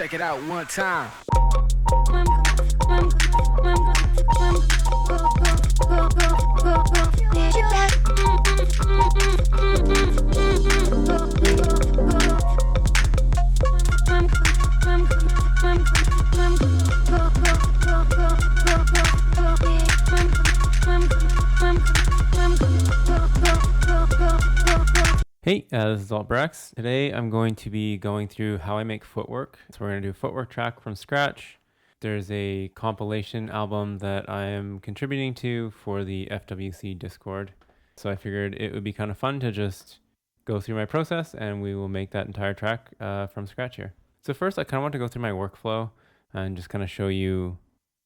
check it out one time. Hey, this is Altbrax. Today I'm going to be going through how I make Footwork. So we're going to do a Footwork track from scratch. There's a compilation album that I am contributing to for the FWC Discord. So I figured it would be kind of fun to just go through my process and we will make that entire track from scratch here. So first I kind of want to go through my workflow and just kind of show you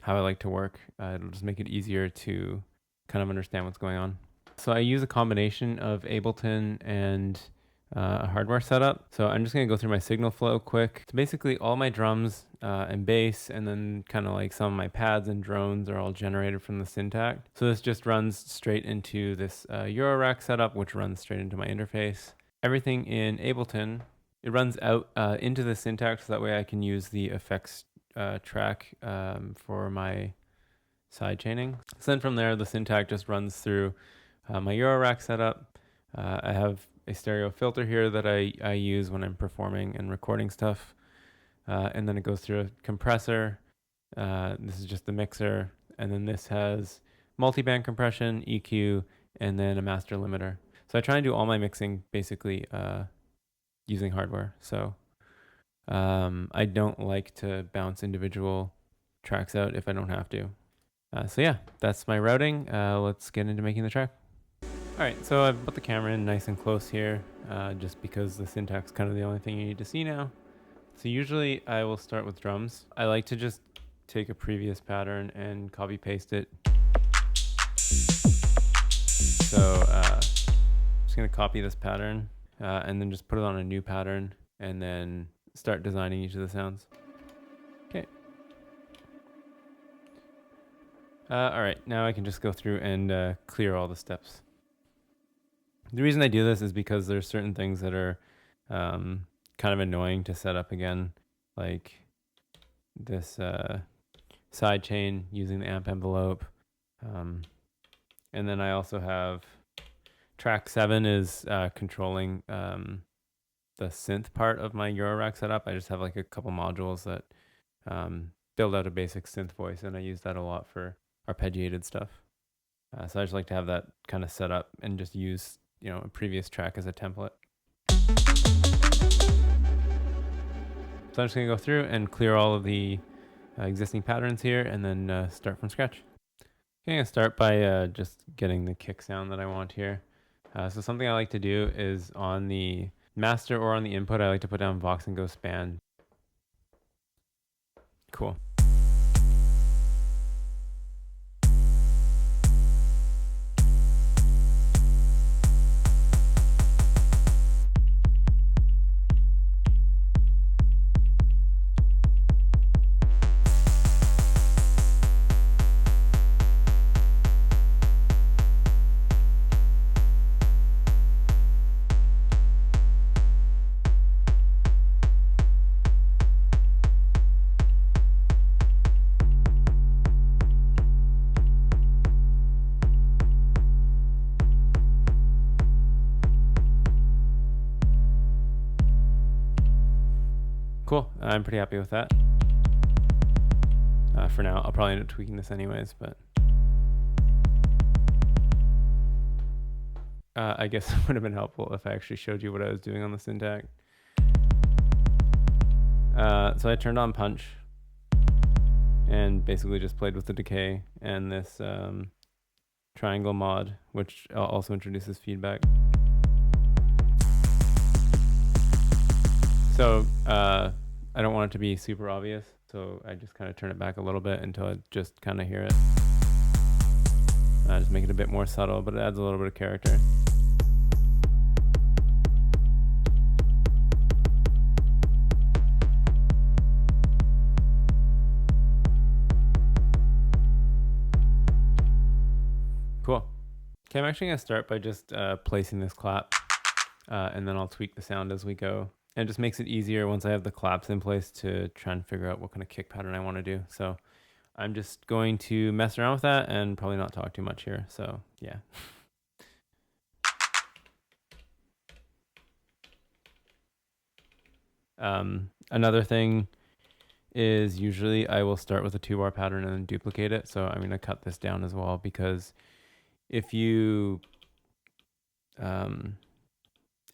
how I like to work. It'll just make it easier to kind of understand what's going on. So I use a combination of Ableton and a hardware setup. So I'm just going to go through my signal flow quick. So basically all my drums and bass and then kind of like some of my pads and drones are all generated from the Syntakt. So this just runs straight into this Eurorack setup, which runs straight into my interface. Everything in Ableton, it runs out into the Syntakt, so that way I can use the effects track for my sidechaining. So then from there, the Syntakt just runs through my Eurorack setup. I have a stereo filter here that I use when I'm performing and recording stuff. And then it goes through a compressor. This is just the mixer. And then this has multiband compression, EQ, and then a master limiter. So I try and do all my mixing basically using hardware. So I don't like to bounce individual tracks out if I don't have to. So yeah, that's my routing. Let's get into making the track. All right, so I've put the camera in nice and close here, just because the Syntakt's kind of the only thing you need to see now. So usually I will start with drums. I like to just take a previous pattern and copy paste it. So just gonna copy this pattern and then just put it on a new pattern and then start designing each of the sounds. Okay. All right, now I can just go through and clear all the steps. The reason I do this is because there's certain things that are kind of annoying to set up again, like this sidechain using the amp envelope. And then I also have track 7 is controlling the synth part of my Eurorack setup. I just have like a couple modules that build out a basic synth voice, and I use that a lot for arpeggiated stuff. So I just like to have that kind of set up and just use a previous track as a template. So I'm just going to go through and clear all of the existing patterns here and then start from scratch. Okay, I'm going to start by just getting the kick sound that I want here. So something I like to do is on the master or on the input, I like to put down Vox and Go Span. Cool. Cool, I'm pretty happy with that. For now, I'll probably end up tweaking this anyways, but I guess it would have been helpful if I actually showed you what I was doing on the Syntakt. So I turned on punch and basically just played with the decay and this triangle mod, which also introduces feedback. So I don't want it to be super obvious, so I just kind of turn it back a little bit until I just kind of hear it. Just make it a bit more subtle, but it adds a little bit of character. Cool. Okay, I'm actually going to start by just placing this clap, and then I'll tweak the sound as we go. And it just makes it easier once I have the claps in place to try and figure out what kind of kick pattern I want to do. So I'm just going to mess around with that and probably not talk too much here. So yeah. Another thing is usually I will start with a 2-bar pattern and then duplicate it. So I'm going to cut this down as well, because if you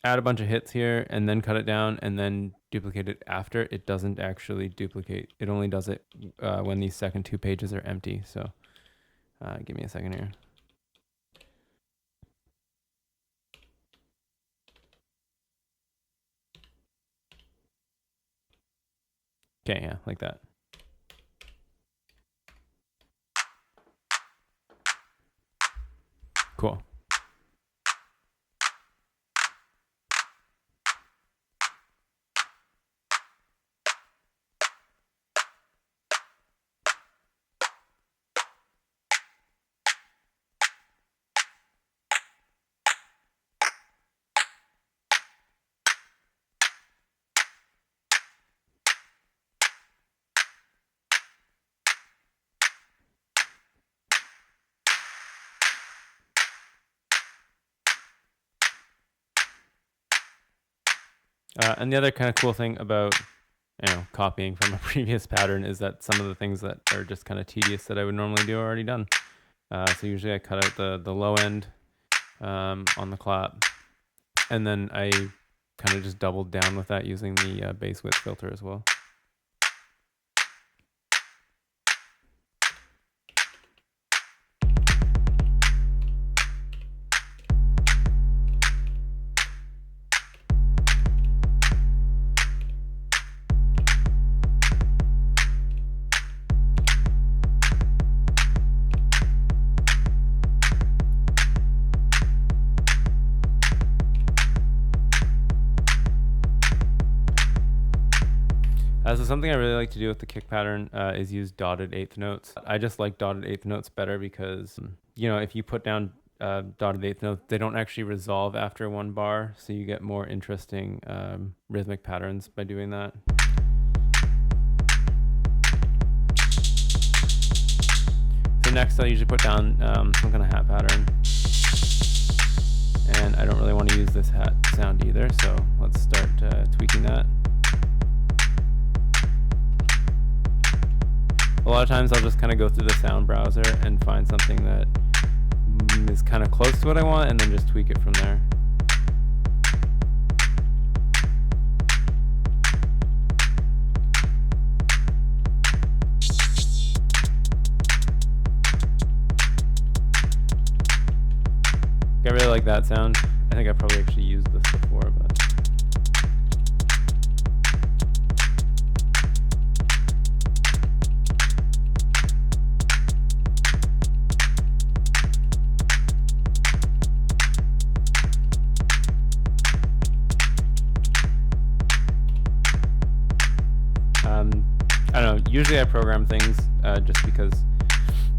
add a bunch of hits here and then cut it down and then duplicate it after, it doesn't actually duplicate. It only does it when these second 2 pages are empty. So give me a second here. Okay, yeah, like that. Cool. And the other kind of cool thing about copying from a previous pattern is that some of the things that are just kind of tedious that I would normally do are already done. So usually I cut out the low end on the clap, and then I kind of just doubled down with that using the bass width filter as well. So something I really like to do with the kick pattern is use dotted eighth notes. I just like dotted eighth notes better because, if you put down dotted eighth notes, they don't actually resolve after 1 bar. So you get more interesting rhythmic patterns by doing that. So next I usually put down some kind of hat pattern. And I don't really want to use this hat sound either. So let's start tweaking that. A lot of times I'll just kind of go through the sound browser and find something that is kind of close to what I want and then just tweak it from there. I really like that sound. I think I probably actually used this before, but I don't know, usually I program things just because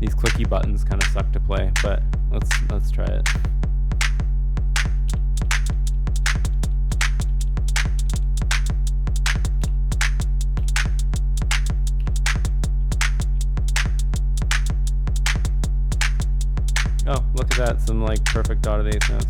these clicky buttons kind of suck to play, but let's try it. Oh, look at that, some like perfect dotted eighth notes.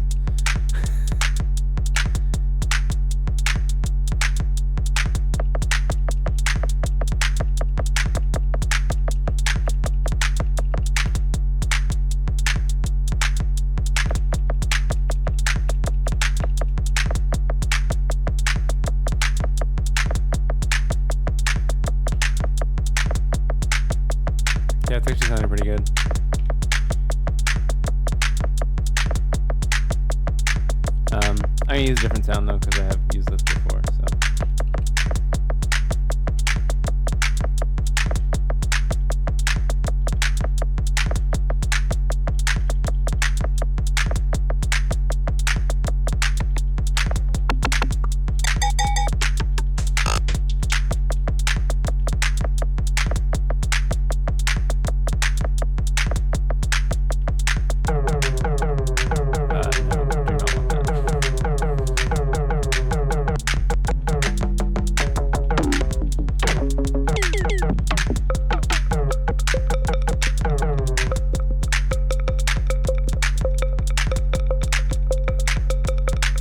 Yeah, it's actually sounding pretty good. I use a different sound though because I have used this before. So.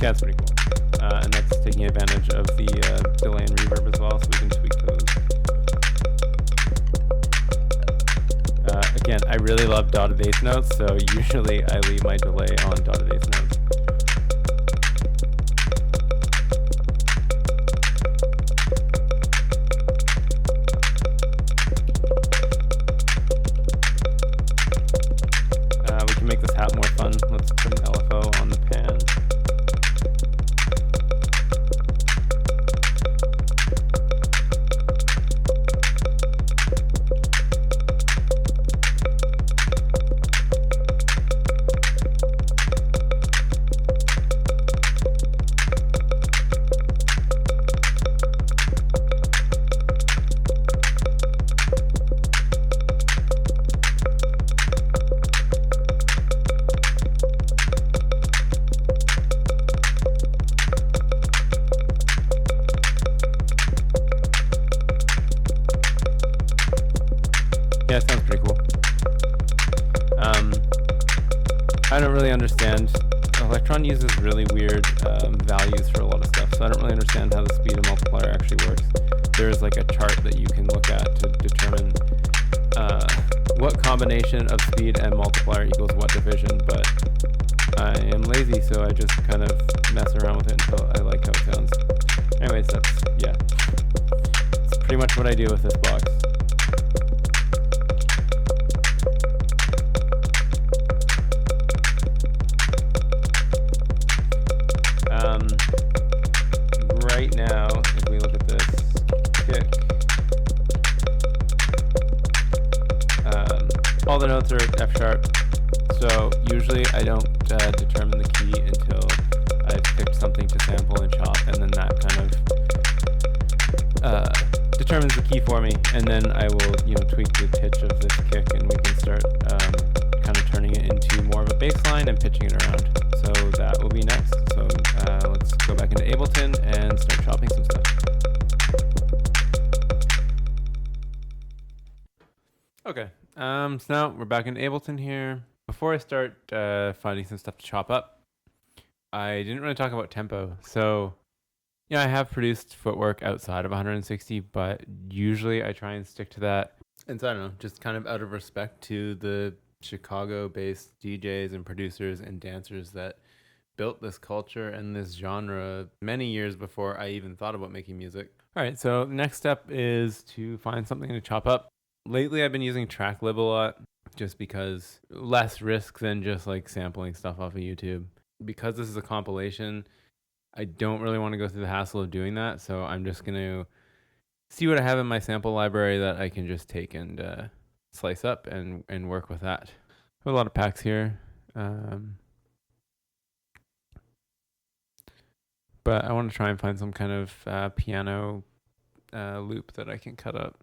Yeah, it's pretty cool. And that's taking advantage of the delay and reverb as well, so we can tweak those. Again, I really love dotted eighth notes, so usually I leave my delay on dotted eighth notes. We can make this hat more fun. Let's put an LFO on the pan. Yeah, it sounds pretty cool. I don't really understand. Elektron uses really weird values for a lot of stuff, so I don't really understand how the speed and multiplier actually works. There's like a chart that you can look at to determine what combination of speed and multiplier equals what division, but I am lazy, so I just kind of mess around with it until I like how it sounds. Anyways, that's pretty much what I do with this box. Right now, if we look at this kick, all the notes are F sharp, so usually I don't determine the key until I've picked something to sample and chop, and then that kind of determines the key for me, and then I will tweak the pitch of this kick, and we can start kind of turning it into more of a bass line and pitching it around. So that will be next. So let's go back into Ableton and start chopping some stuff. Okay, so now we're back in Ableton here. Before I start finding some stuff to chop up, I didn't really talk about tempo. So, I have produced Footwork outside of 160, but usually I try and stick to that. And so I don't know, just kind of out of respect to the Chicago-based DJs and producers and dancers that built this culture and this genre many years before I even thought about making music. All right, so next step is to find something to chop up. Lately, I've been using Tracklib a lot just because less risk than just like sampling stuff off of YouTube. Because this is a compilation, I don't really want to go through the hassle of doing that, so I'm just going to see what I have in my sample library that I can just take and slice up and work with that. I have a lot of packs here. But I want to try and find some kind of piano loop that I can cut up.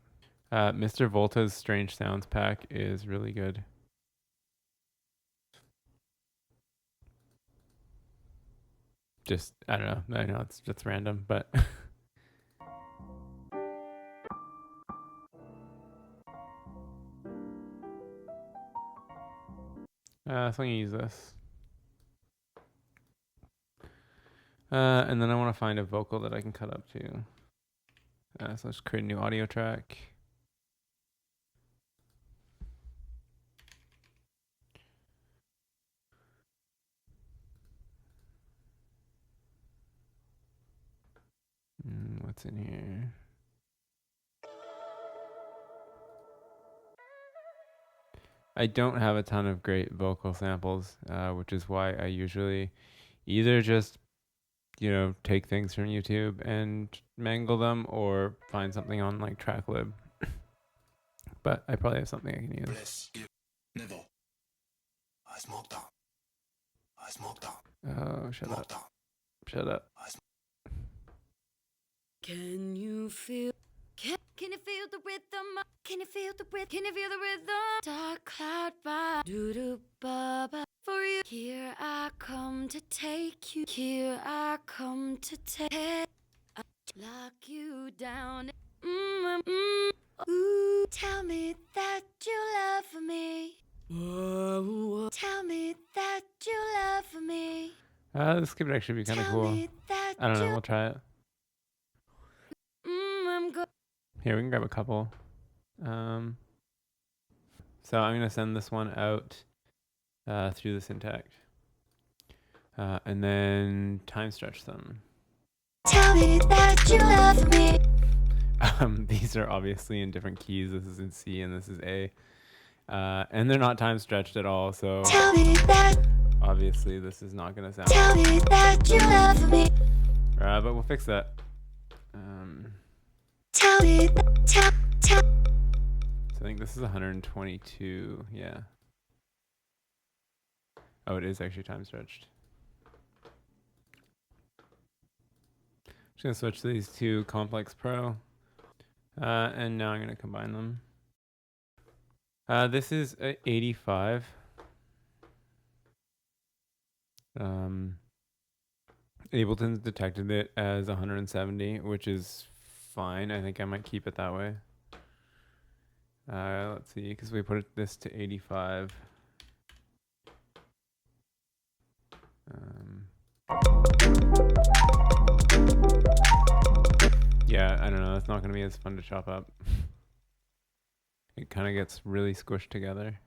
Mr. Volta's Strange Sounds pack is really good. Just, I don't know. I know it's random, but... so I'm going to use this. And then I want to find a vocal that I can cut up to. So let's create a new audio track. What's in here? I don't have a ton of great vocal samples, which is why I usually either just take things from YouTube and mangle them, or find something on like Tracklib. But I probably have something I can use. Oh, shut up. Shut up. Can you feel? Can you feel the rhythm? Can you feel the rhythm? Can you feel the rhythm? Dark cloud by doo doo ba ba. For you, here I come to take you. Here I come to take. Lock you down. Ooh, tell me that you love me. Whoa, whoa. Tell me that you love me. This could actually be kind of Tell cool. me that I don't know. you- We'll try it. I'm good. Here, we can grab a couple. So I'm going to send this one out through the Syntakt. And then time stretch them. Tell me that you love me. These are obviously in different keys. This is in C and this is A. And they're not time stretched at all, so Tell me that. obviously this is not going to sound Tell me that you love me. but we'll fix that. Tell me that. Tell. So I think this is 122. Yeah. Oh, it is actually time stretched. Just going to switch these to Complex Pro. And now I'm going to combine them. This is 85. Ableton's detected it as 170, which is fine. I think I might keep it that way. Let's see, because we put this to 85. Yeah, I don't know. It's not going to be as fun to chop up. It kind of gets really squished together.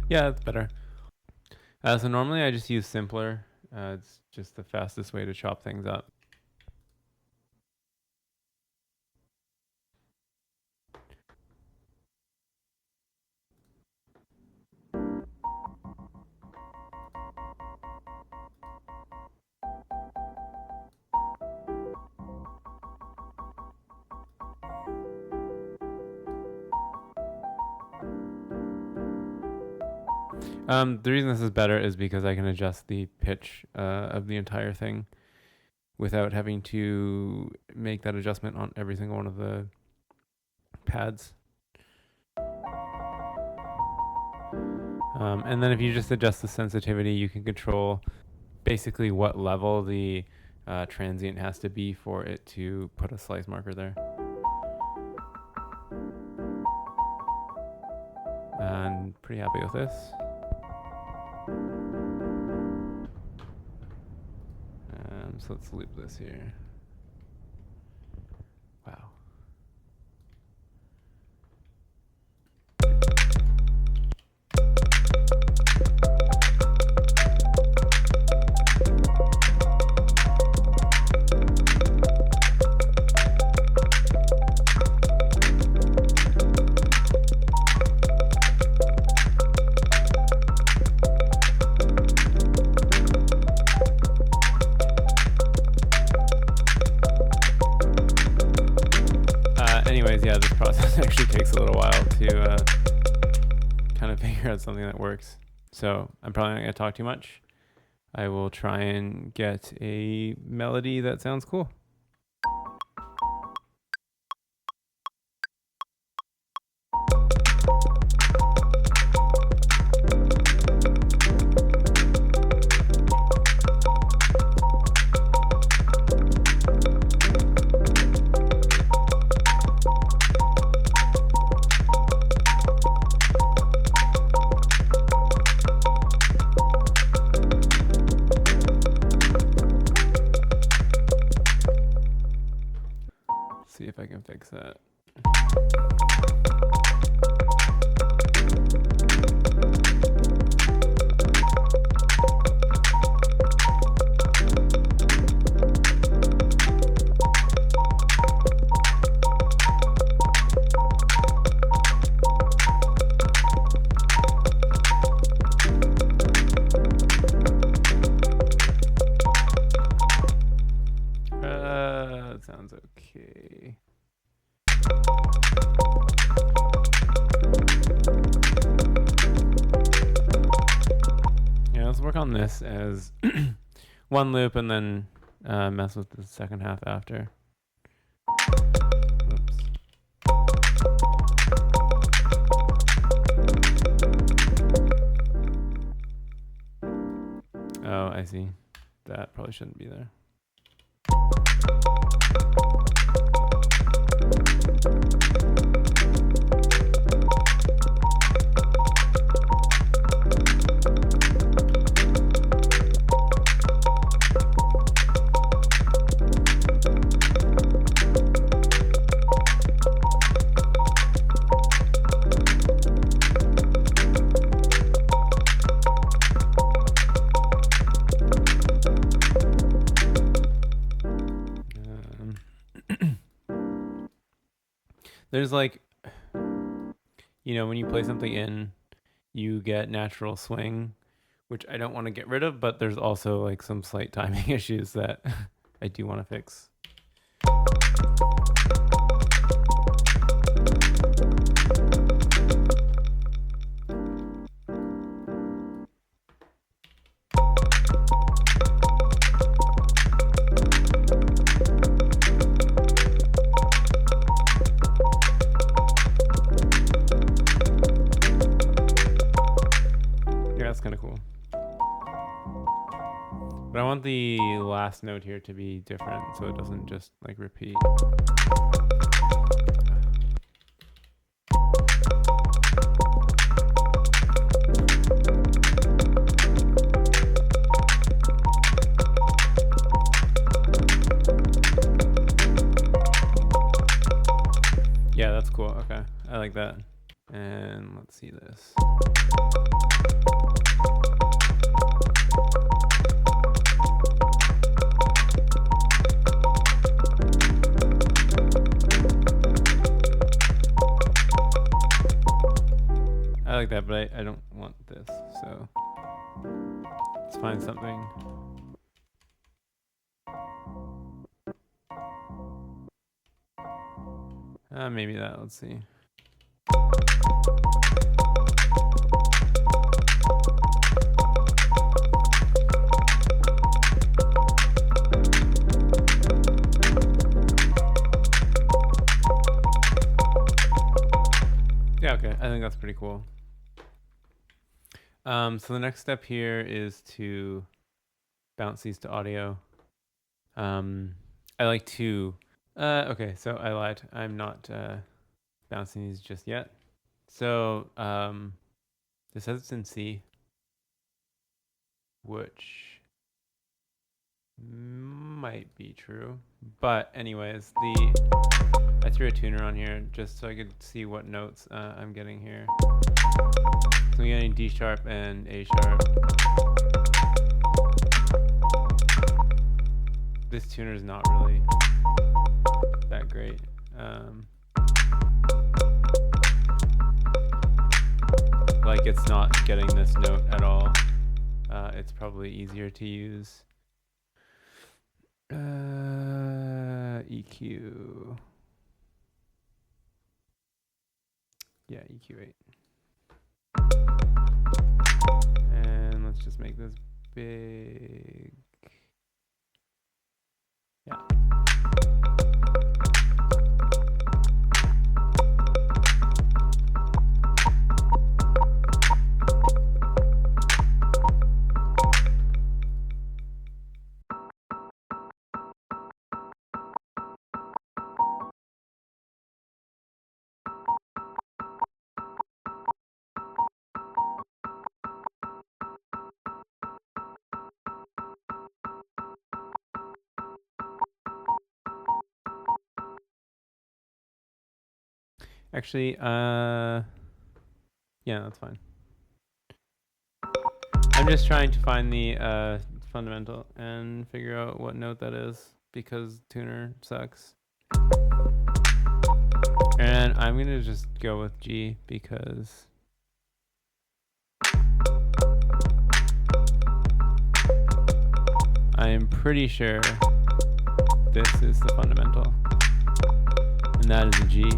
Yeah, that's better. So normally I just use Simpler. It's just the fastest way to chop things up. The reason this is better is because I can adjust the pitch of the entire thing without having to make that adjustment on every single one of the pads. And then if you just adjust the sensitivity, you can control basically what level the transient has to be for it to put a slice marker there. And pretty happy with this. So let's loop this here. Wow. Anyways, yeah, this process actually takes a little while to kind of figure out something that works. So I'm probably not going to talk too much. I will try and get a melody that sounds cool. See if I can fix that. That sounds okay. Yeah, let's work on this as one loop and then mess with the second half after. Oops. Oh, I see. That probably shouldn't be there. There's like, you know, when you play something in, you get natural swing, which I don't want to get rid of, but there's also like some slight timing issues that I do want to fix. That's kind of cool. But I want the last note here to be different so it doesn't just like repeat. Yeah, that's cool. Okay, I like that. And let's see this. I like that, but I don't want this, so let's find something. Maybe that, let's see. Yeah, okay, I think that's pretty cool. So the next step here is to bounce these to audio. I like to, okay, so I lied. I'm not bouncing these just yet. So this says it's in C, which might be true. But anyways, I threw a tuner on here just so I could see what notes I'm getting here. So I'm getting D sharp and A sharp. This tuner is not really that great. Like it's not getting this note at all. It's probably easier to use EQ. Yeah, EQ8. And let's just make this big. Yeah. Actually, yeah, that's fine. I'm just trying to find the fundamental and figure out what note that is because tuner sucks. And I'm gonna just go with G because I am pretty sure this is the fundamental, and that is a G.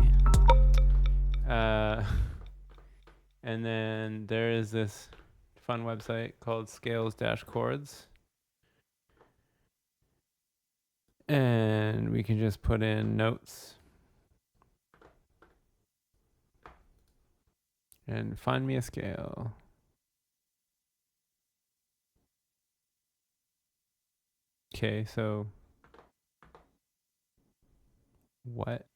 And then there is this fun website called Scales-Chords. And we can just put in notes. And find me a scale. Okay, so What?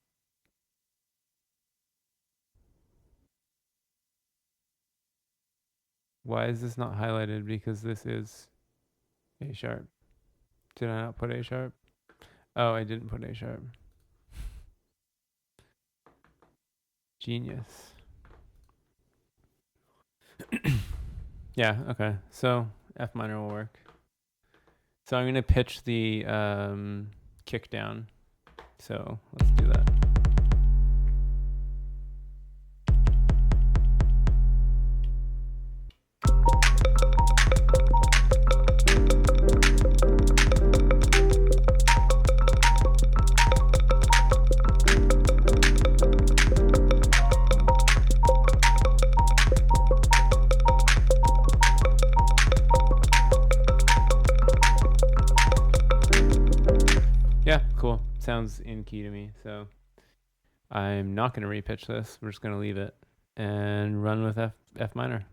Why is this not highlighted? Because this is A sharp. Did I not put A sharp? Oh, I didn't put A sharp. Genius. Yeah, okay. So F minor will work. So I'm going to pitch the kick down. So let's do that. Yeah, cool. Sounds in key to me. So I'm not going to repitch this. We're just going to leave it and run with F minor.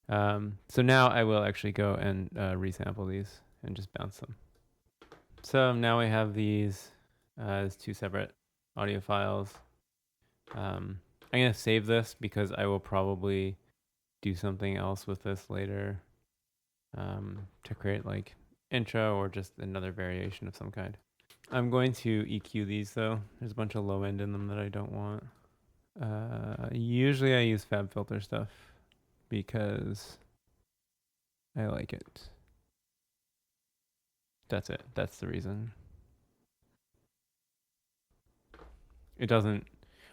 So now I will actually go and resample these and just bounce them. So now we have these as two separate audio files. I'm going to save this because I will probably do something else with this later to create like intro or just another variation of some kind. I'm going to EQ these though. There's a bunch of low end in them that I don't want. Usually I use FabFilter stuff because I like it. That's it. That's the reason. It doesn't,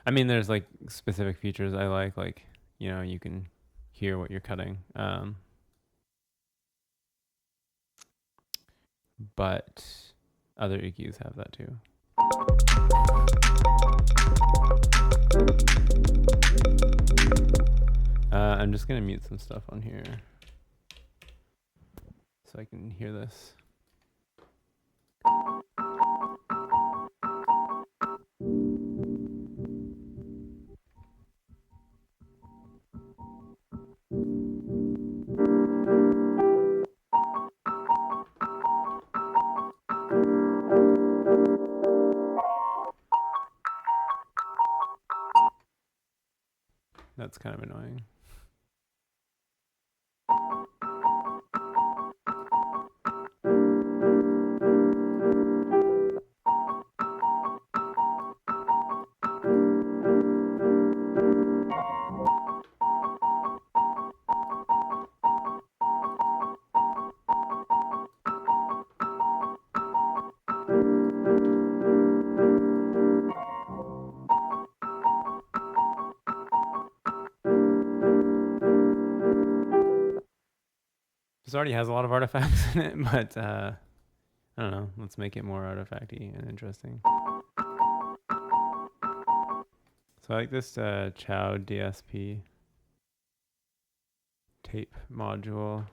I mean, there's like specific features I like, you know, you can hear what you're cutting. But other EQs have that too. I'm just gonna mute some stuff on here so I can hear this. That's kind of annoying. This already has a lot of artifacts in it, but I don't know. Let's make it more artifacty and interesting. So I like this Chow DSP tape module.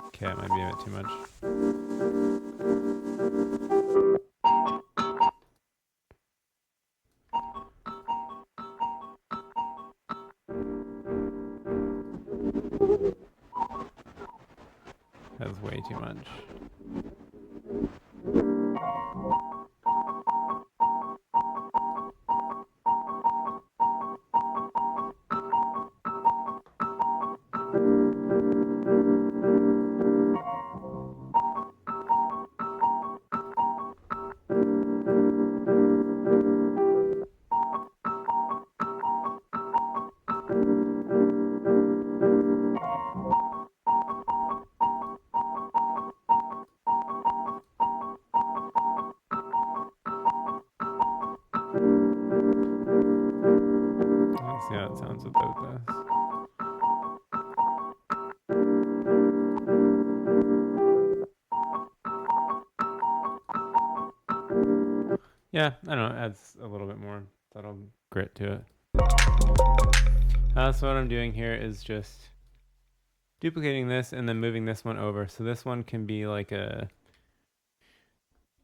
Okay, it might be a bit too much. That's way too much. Let's see how it sounds without this. Yeah, I don't know, it adds a little bit more subtle grit to it. So what I'm doing here is just duplicating this and then moving this one over. So this one can be like a,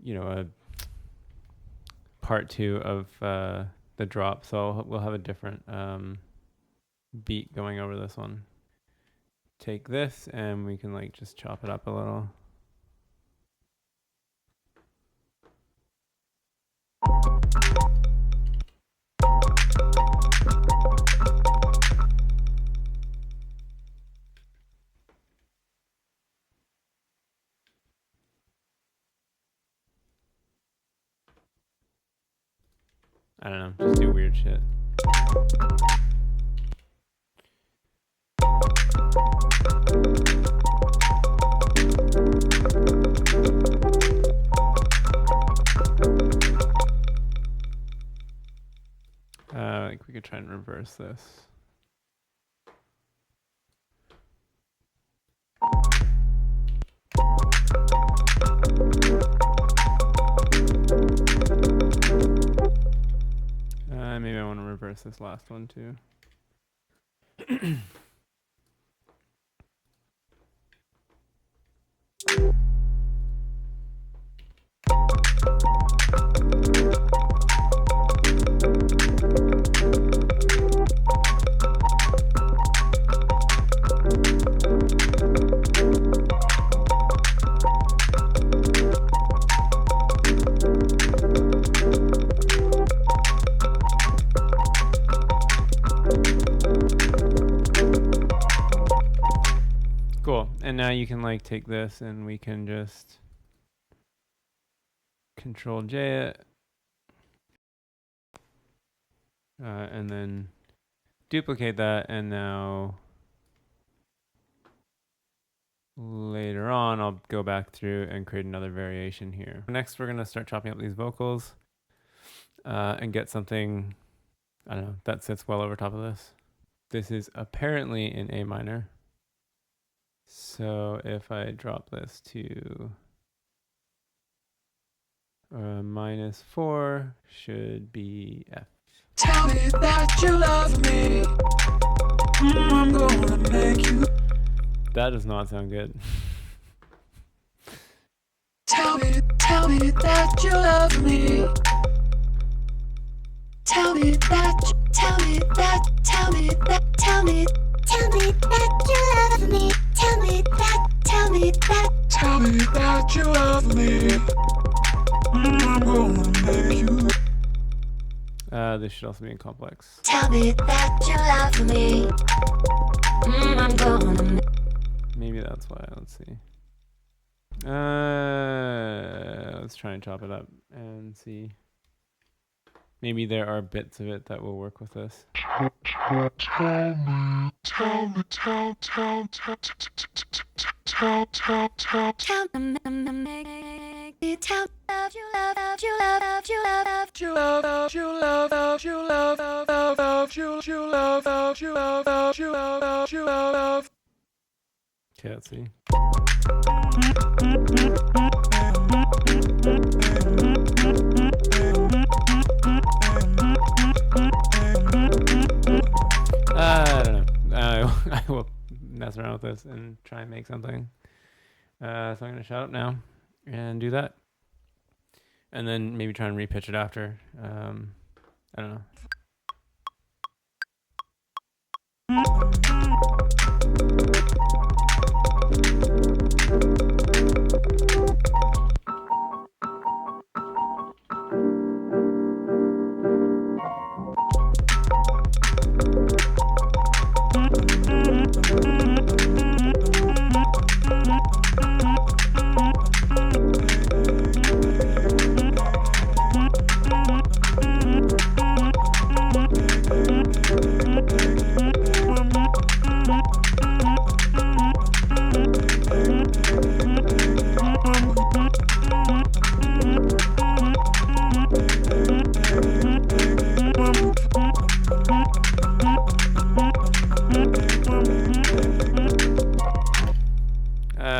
you know, a part 2 of the drop. So we'll have a different beat going over this one. take this and we can like just chop it up a little. I don't know, just do weird shit. Like we could try and reverse this. Maybe I want to reverse this last one too. Cool. And now you can like take this and we can just Control J it. And then duplicate that, and now later on I'll go back through and create another variation here. Next we're gonna start chopping up these vocals and get something, I don't know, that sits well over top of this. This is apparently in A minor. So if I drop this to -4, should be F. Tell me that you love me. I'm gonna make you. That does not sound good. Tell me that you love me. Tell me that you love me. Tell me that you love me. I'm gonna make you. This should also be in complex. Tell me that you love me. I'm gonna. Maybe that's why. Let's see. Let's try and chop it up and see. Maybe there are bits of it that will work with this. Okay, let's see. I don't know. I will mess around with this and try and make something. So I'm going to shut up now and do that. And then maybe try and repitch it after. I don't know.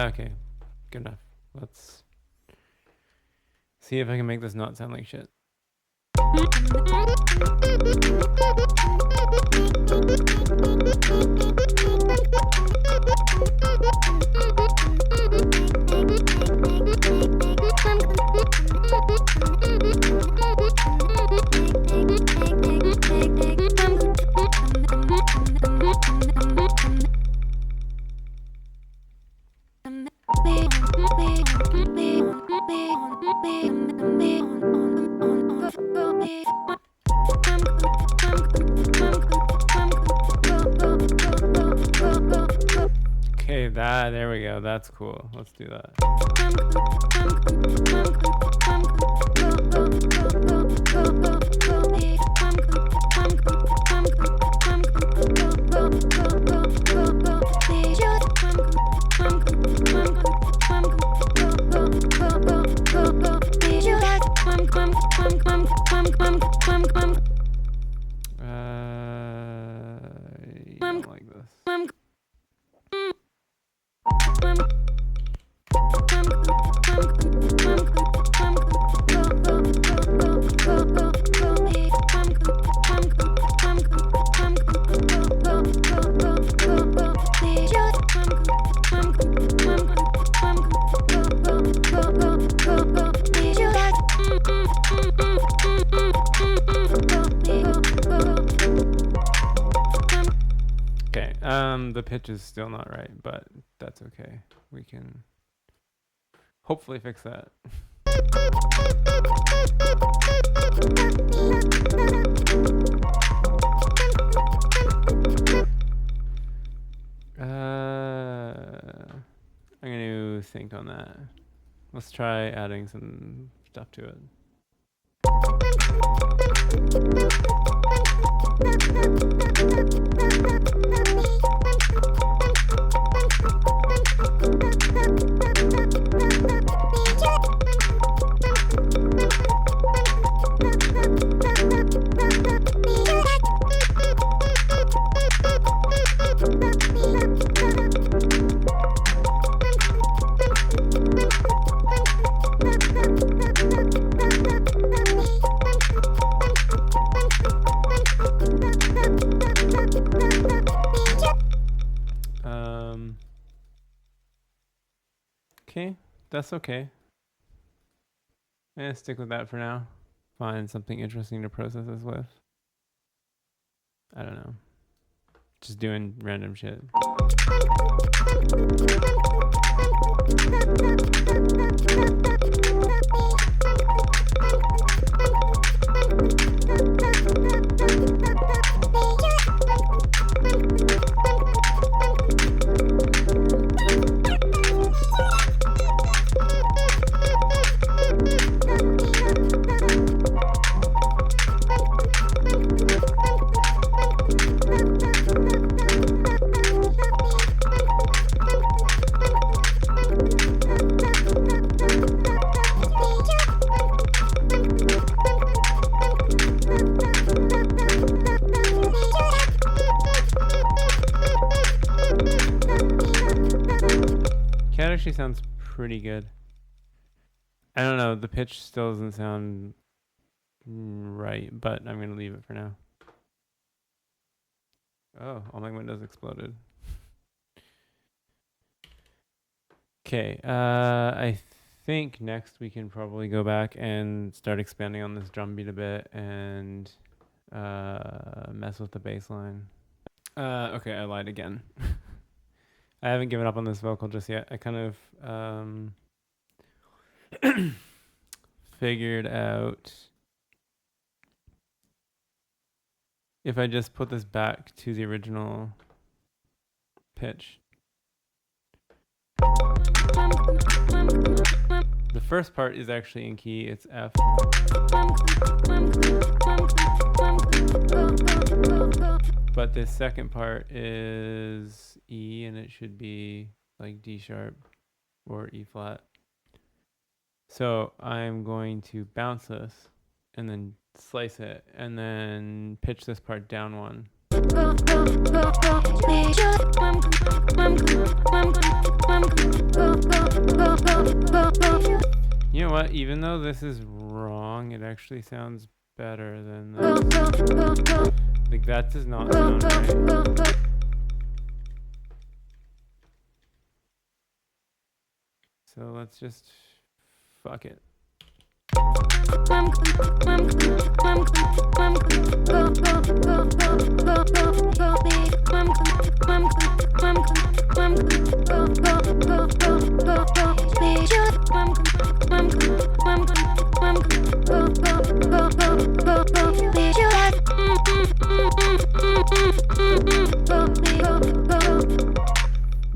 Okay, good enough. Let's see if I can make this not sound like shit. there we go. That's cool. Let's do that. I don't like this. Okay, the pitch is still not right, but that's okay. We can hopefully fix that. I'm gonna think on that. Let's try adding some stuff to it. Okay, that's okay. I'm gonna stick with that for now. Find something interesting to process this with. I don't know. Just doing random shit. Cat actually sounds pretty good. I don't know, the pitch still doesn't sound right, but I'm gonna leave it for now. Oh, all my windows exploded. Okay, I think next we can probably go back and start expanding on this drum beat a bit and mess with the bass line. Okay, I lied again. I haven't given up on this vocal just yet. I kind of figured out if I just put this back to the original pitch. The first part is actually in key, it's F. But the second part is E, and it should be like D sharp or E flat. So I'm going to bounce this and then slice it and then pitch this part down one. You know what? Even though this is wrong, it actually sounds better than this. Like, that does not sound right. So let's just fuck it.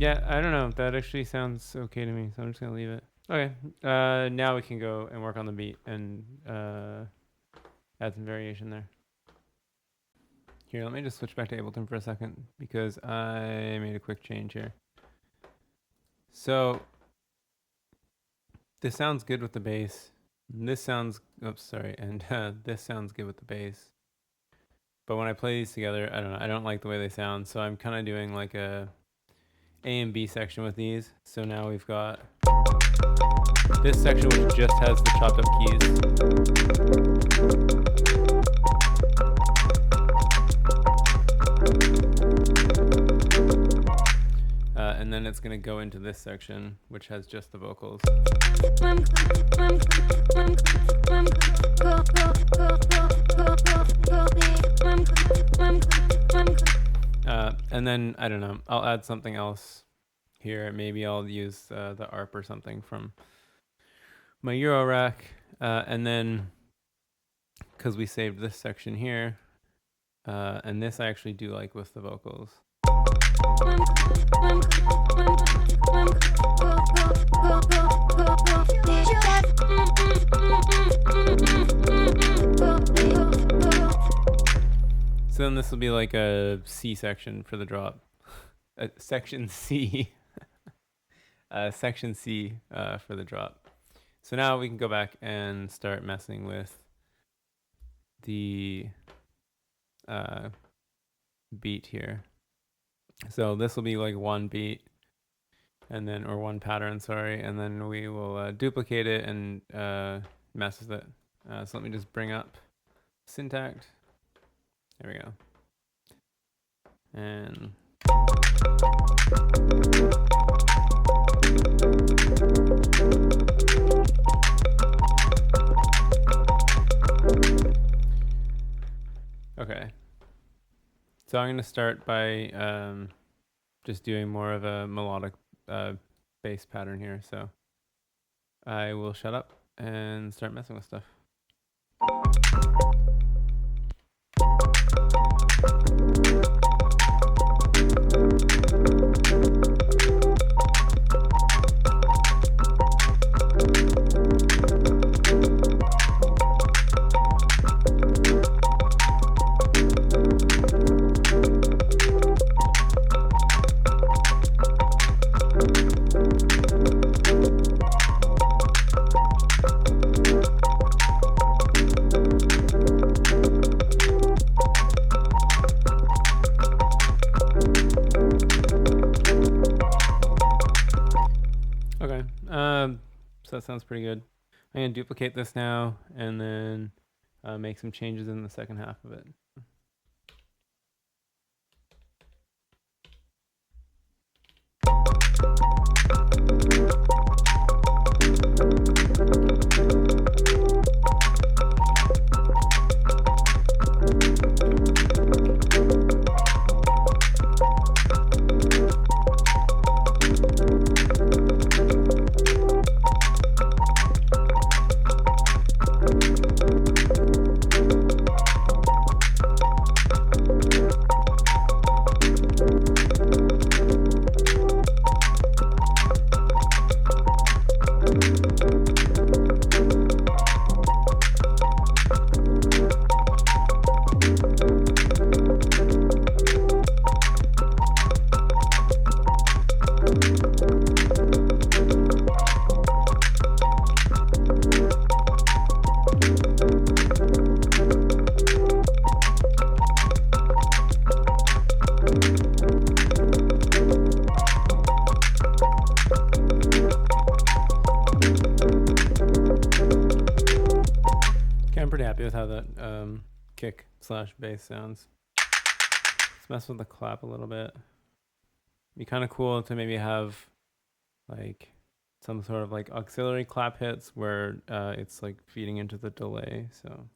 Yeah, I don't know. That actually sounds okay to me, so I'm just gonna leave it. Okay. Now we can go and work on the beat and add some variation there. Here, let me just switch back to Ableton for a second because I made a quick change here. So this sounds good with the bass. This sounds, oops, sorry, and this sounds good with the bass. But when I play these together, I don't know, I don't like the way they sound. So I'm kind of doing like a and B section with these. So now we've got this section which just has the chopped up keys. And then it's going to go into this section which has just the vocals. And then, I don't know, I'll add something else here. Maybe I'll use the ARP or something from my Eurorack. And then, because we saved this section here, and this I actually do like with the vocals. So then this will be like a C section for the drop. Section C. Section C for the drop. So now we can go back and start messing with the beat here. So this will be like one beat and then, or one pattern, sorry, and then we will duplicate it and mess with it. So let me just bring up Syntakt. There we go. And okay. So I'm going to start by just doing more of a melodic bass pattern here. So I will shut up and start messing with stuff. So that sounds pretty good. I'm going to duplicate this now and then make some changes in the second half of it. With how that kick / bass sounds. Let's mess with the clap a little bit. Be kind of cool to maybe have like some sort of like auxiliary clap hits where it's like feeding into the delay. So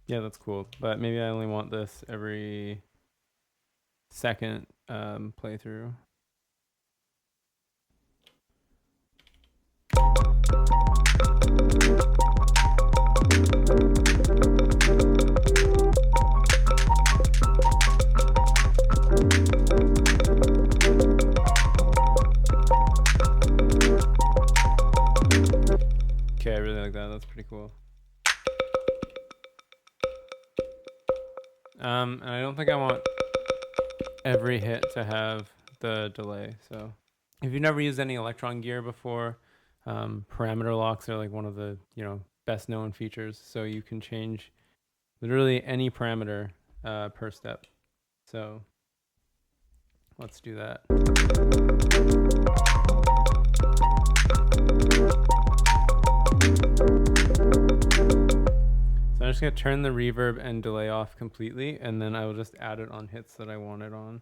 Yeah, that's cool. But maybe I only want this every second playthrough. Okay, I really like that. That's pretty cool. And I don't think I want every hit to have the delay. So if you've never used any Elektron gear before, parameter locks are like one of the, best known features. So you can change literally any parameter per step. So let's do that. So I'm just going to turn the reverb and delay off completely, and then I will just add it on hits that I want it on.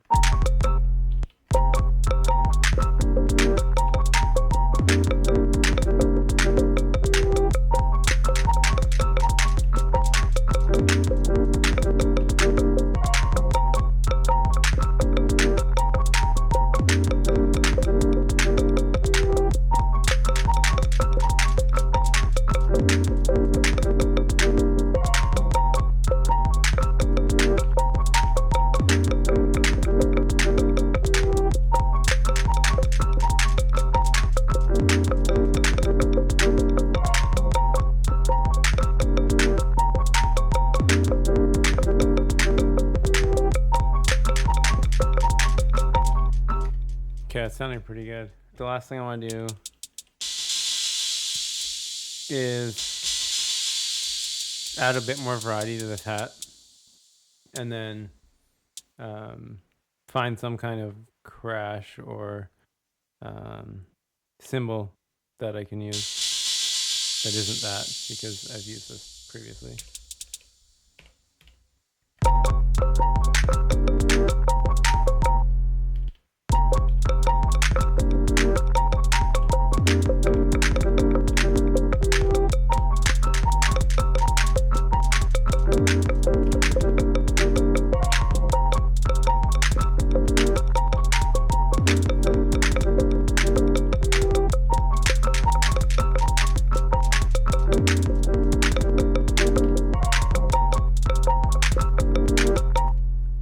Okay, it's sounding pretty good. The last thing I want to do is add a bit more variety to this hat, and then find some kind of crash or symbol that I can use that isn't that, because I've used this previously.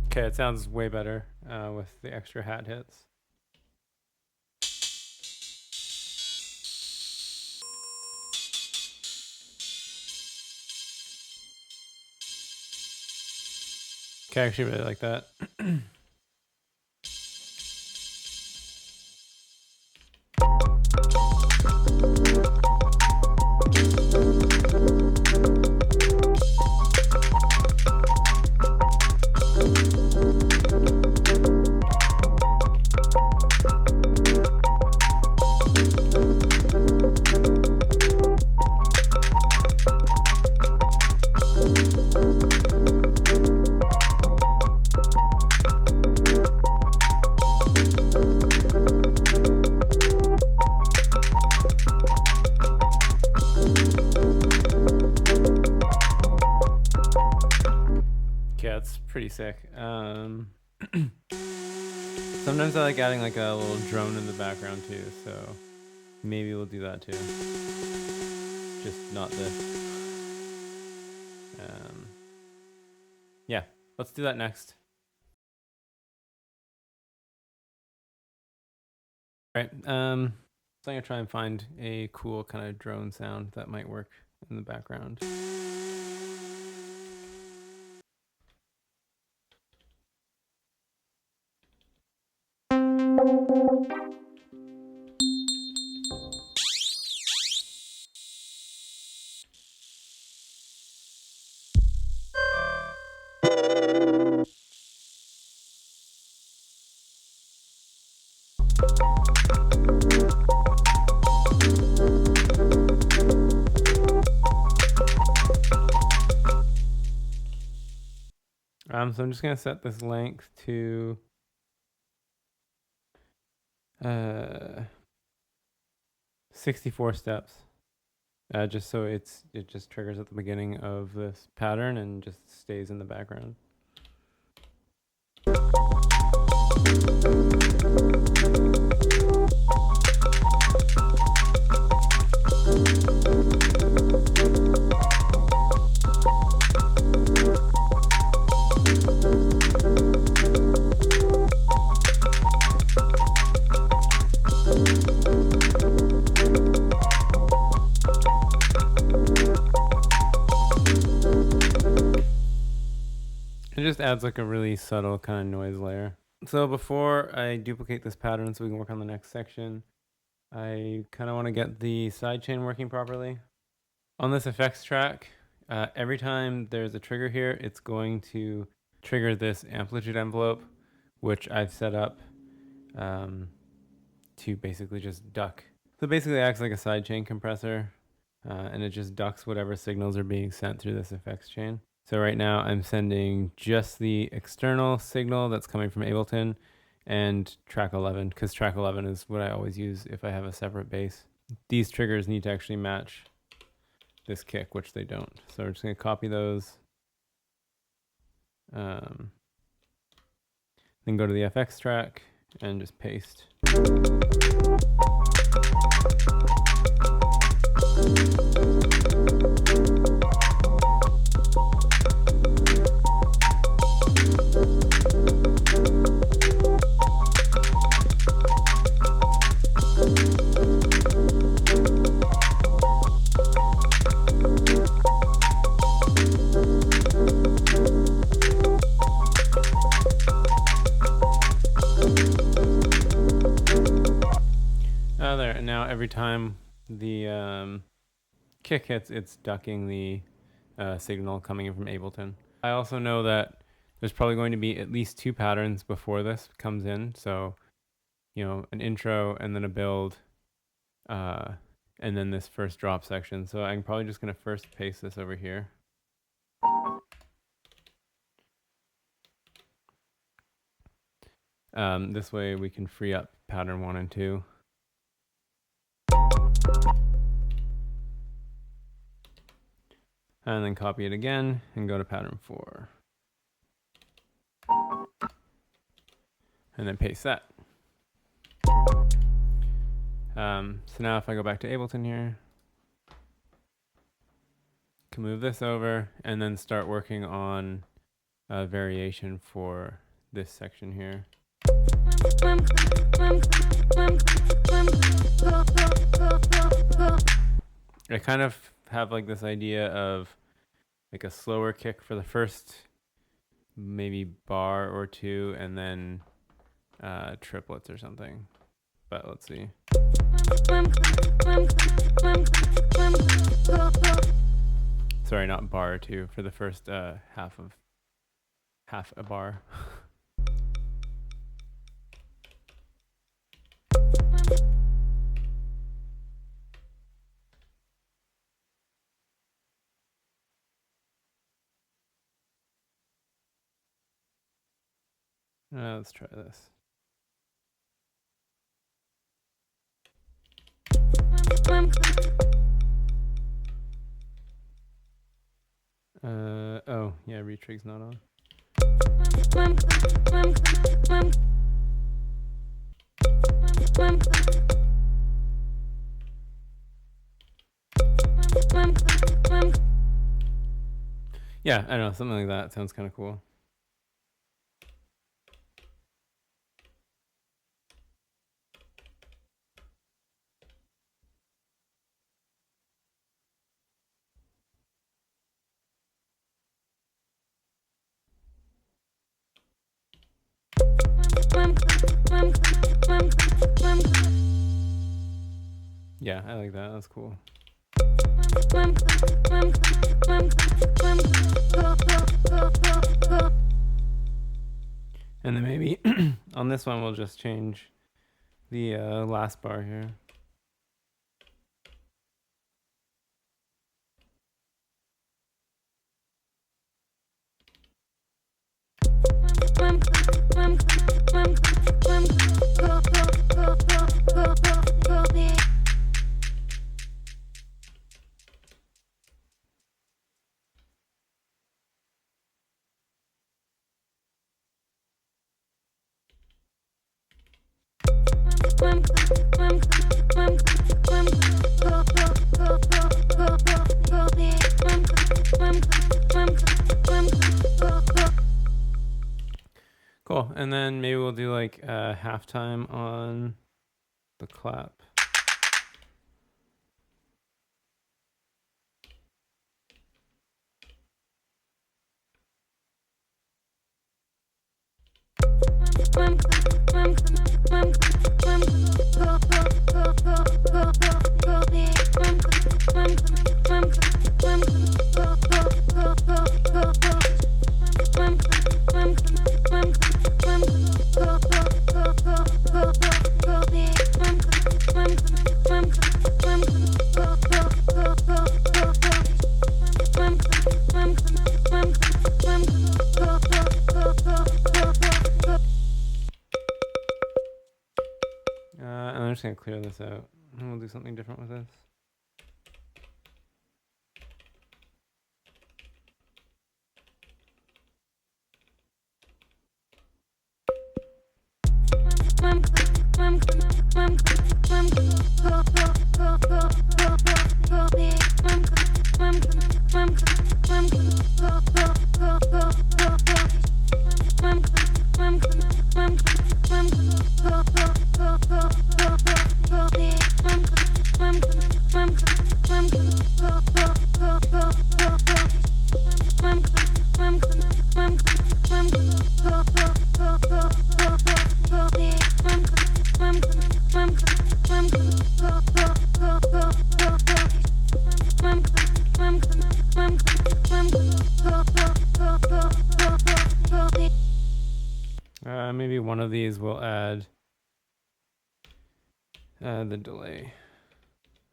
Okay, it sounds way better with the extra hat hits. Okay, I actually really like that. That's pretty sick. Sometimes I like adding like a little drone in the background too, so maybe we'll do that too. Just not this. Yeah, let's do that next. All right, so I'm gonna try and find a cool kind of drone sound that might work in the background. So I'm just gonna set this length to 64 steps. just so it just triggers at the beginning of this pattern and just stays in the background. It just adds like a really subtle kind of noise layer. So before I duplicate this pattern so we can work on the next section, I kind of want to get the sidechain working properly. On this effects track, every time there's a trigger here, it's going to trigger this amplitude envelope, which I've set up to basically just duck. So basically it acts like a sidechain compressor, and it just ducks whatever signals are being sent through this effects chain. So right now I'm sending just the external signal that's coming from Ableton and track 11, because track 11 is what I always use if I have a separate bass. These triggers need to actually match this kick, which they don't. So we're just going to copy those. Then go to the FX track and just paste. There, and now every time the kick hits, it's ducking the signal coming in from Ableton. I also know that there's probably going to be at least 2 patterns before this comes in. So, you know, an intro and then a build, and then this first drop section. So I'm probably just going to first paste this over here. This way we can free up pattern 1 and 2. And then copy it again and go to pattern 4. And then paste that. So now if I go back to Ableton here, can move this over and then start working on a variation for this section here. I kind of have like this idea of like a slower kick for the first maybe bar or 2 and then triplets or something, but let's see. Sorry, not bar or 2, for the first half a bar. Let's try this. Oh, yeah, retrig's not on. Yeah, I don't know, something like that sounds kind of cool. Yeah, I like that. That's cool. And then maybe on this one, we'll just change the last bar here. And then maybe we'll do like halftime on the clap. And I'm just gonna clear this out. And we'll do something different with this. Maybe one of these will add the delay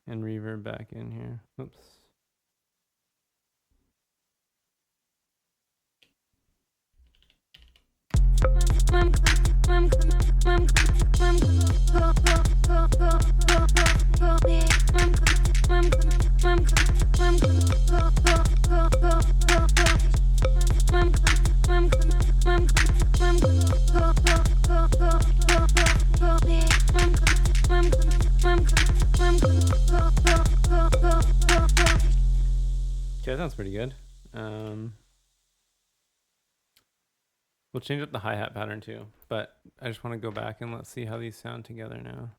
and reverb back in here. Oops. Okay, that sounds pretty good. We'll change up the hi-hat pattern too, but I just want to go back and let's see how these sound together now.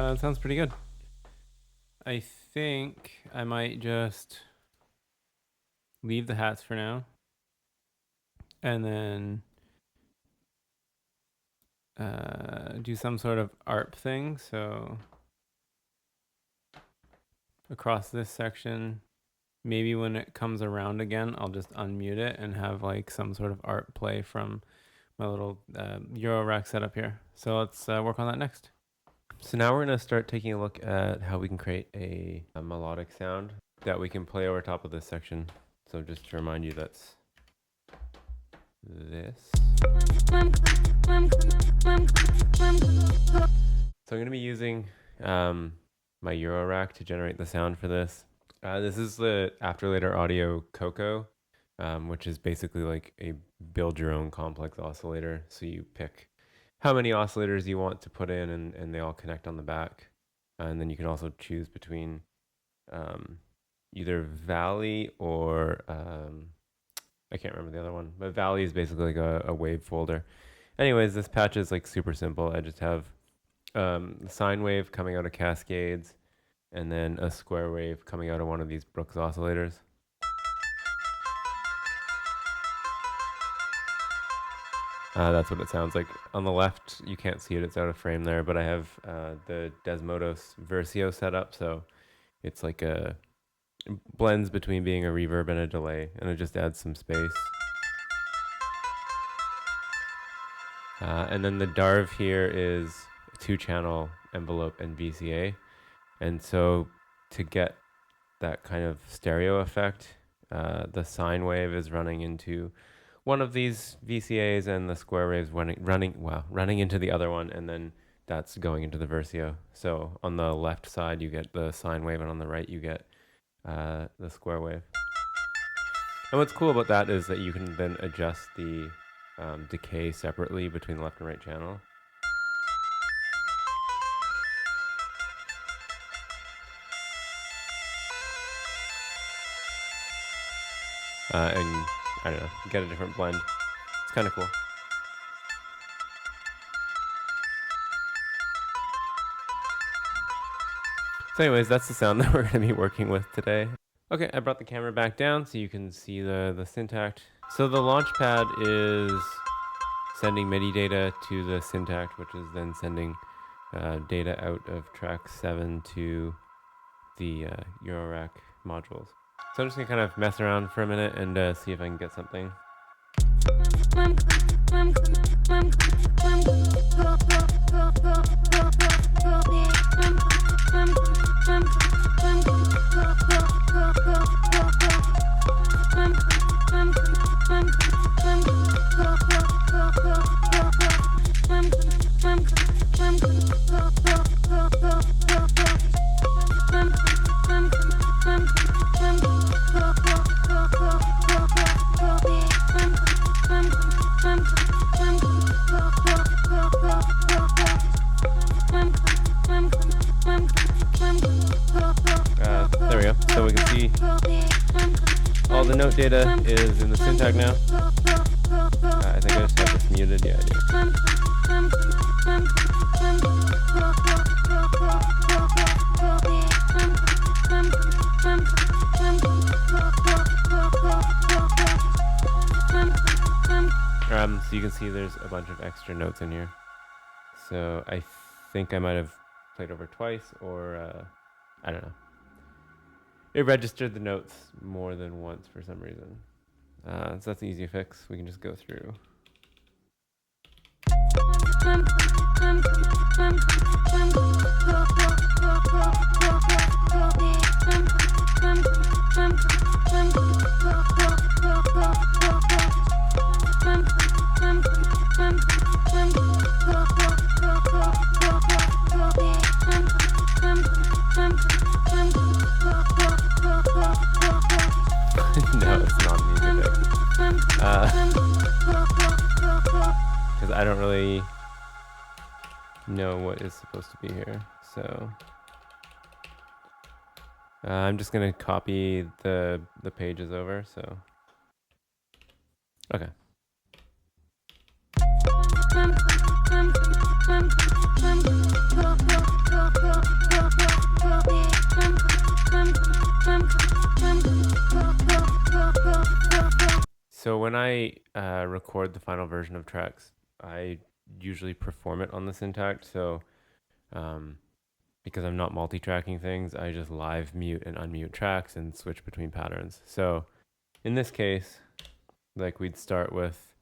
That sounds pretty good. I think I might just leave the hats for now and then do some sort of ARP thing. So across this section, maybe when it comes around again, I'll just unmute it and have like some sort of ARP play from my little Eurorack setup here. So let's work on that next. So now we're going to start taking a look at how we can create a melodic sound that we can play over top of this section. So just to remind you, that's this. So I'm going to be using my Eurorack to generate the sound for this. This is the Afterlater Audio Coco, which is basically like a build your own complex oscillator. So you pick how many oscillators you want to put in, and they all connect on the back. And then you can also choose between either Valley or I can't remember the other one, but Valley is basically like a wave folder. Anyways, this patch is like super simple. I just have the sine wave coming out of Cascades and then a square wave coming out of one of these Brooks oscillators. That's what it sounds like. On the left, you can't see it, it's out of frame there, but I have the Desmodos Versio set up, so it's like a blends between being a reverb and a delay, and it just adds some space. And then the DARV here is 2-channel envelope and VCA, and so to get that kind of stereo effect, the sine wave is running into one of these VCAs, and the square wave is running into the other one, and then that's going into the Versio. So on the left side you get the sine wave, and on the right you get the square wave. And what's cool about that is that you can then adjust the decay separately between the left and right channel. And I don't know, you get a different blend. It's kind of cool. So anyways, that's the sound that we're going to be working with today. Okay, I brought the camera back down so you can see the Syntakt. So the Launchpad is sending MIDI data to the Syntakt, which is then sending data out of track 7 to the Eurorack modules. So I'm just going to kind of mess around for a minute and see if I can get something. There we go. So we can see all the note data is in the Syntakt now. I think I just have this muted. Yeah, I do. So you can see there's a bunch of extra notes in here. So I think I might have played over twice, or I don't know. It registered the notes more than once for some reason. So that's an easy fix. We can just go through. No, it's not an easy fix. Because I don't really know what is supposed to be here. So I'm just gonna copy the pages over. So okay. So when I record the final version of tracks, I usually perform it on the Syntakt. So because I'm not multi-tracking things, I just live mute and unmute tracks and switch between patterns. So in this case, like we'd start with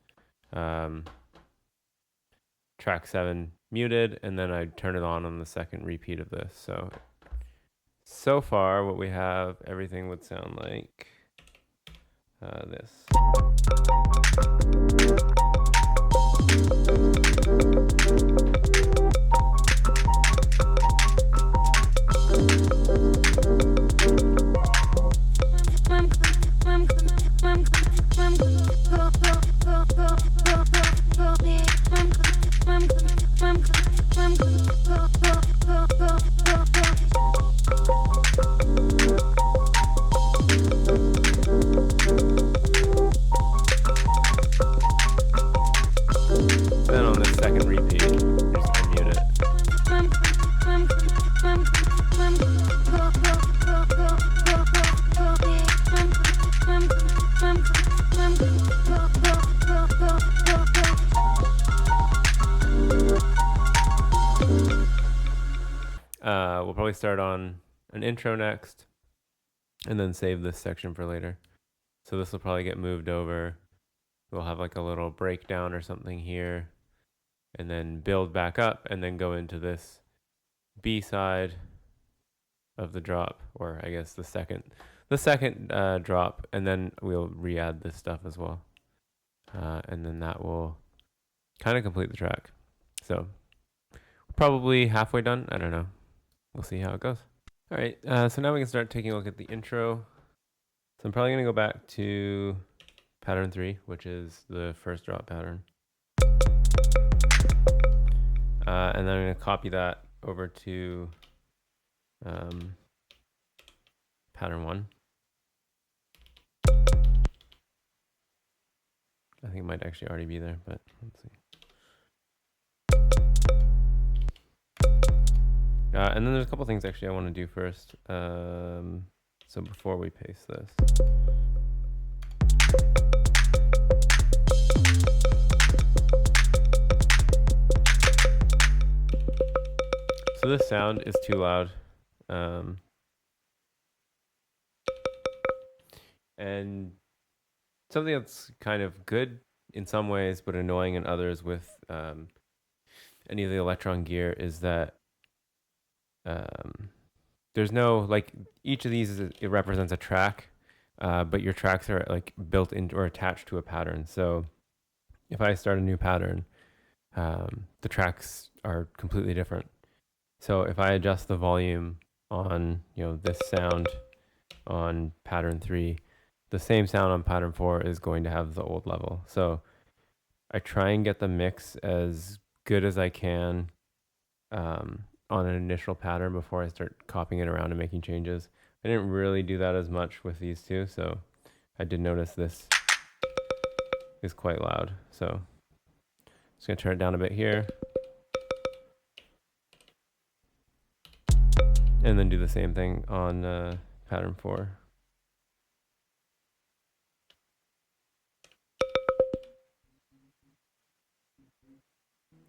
track 7 muted, and then I'd turn it on the second repeat of this. So far what we have, everything would sound like this. Then on the second repeat, just unmute it. We'll probably start on an intro next, and then save this section for later. So this will probably get moved over. We'll have like a little breakdown or something here, and then build back up, and then go into this B side, of the drop, or I guess the second drop, and then we'll re-add this stuff as well, and then that will kind of complete the track. So probably halfway done. I don't know. We'll see how it goes. All right, so now we can start taking a look at the intro. So I'm probably gonna go back to pattern 3, which is the first drop pattern. And then I'm gonna copy that over to pattern 1. I think it might actually already be there, but let's see. And then there's a couple things actually I want to do first. So before we paste this. So this sound is too loud. And something that's kind of good in some ways, but annoying in others with any of the Elektron gear is that there's no, like, each of these it represents a track, but your tracks are like built in or attached to a pattern. So if I start a new pattern, the tracks are completely different. So if I adjust the volume on, this sound on pattern 3, the same sound on pattern 4 is going to have the old level. So I try and get the mix as good as I can on an initial pattern before I start copying it around and making changes. I didn't really do that as much with these two, so I did notice this is quite loud. So I'm just gonna turn it down a bit here. And then do the same thing on pattern 4.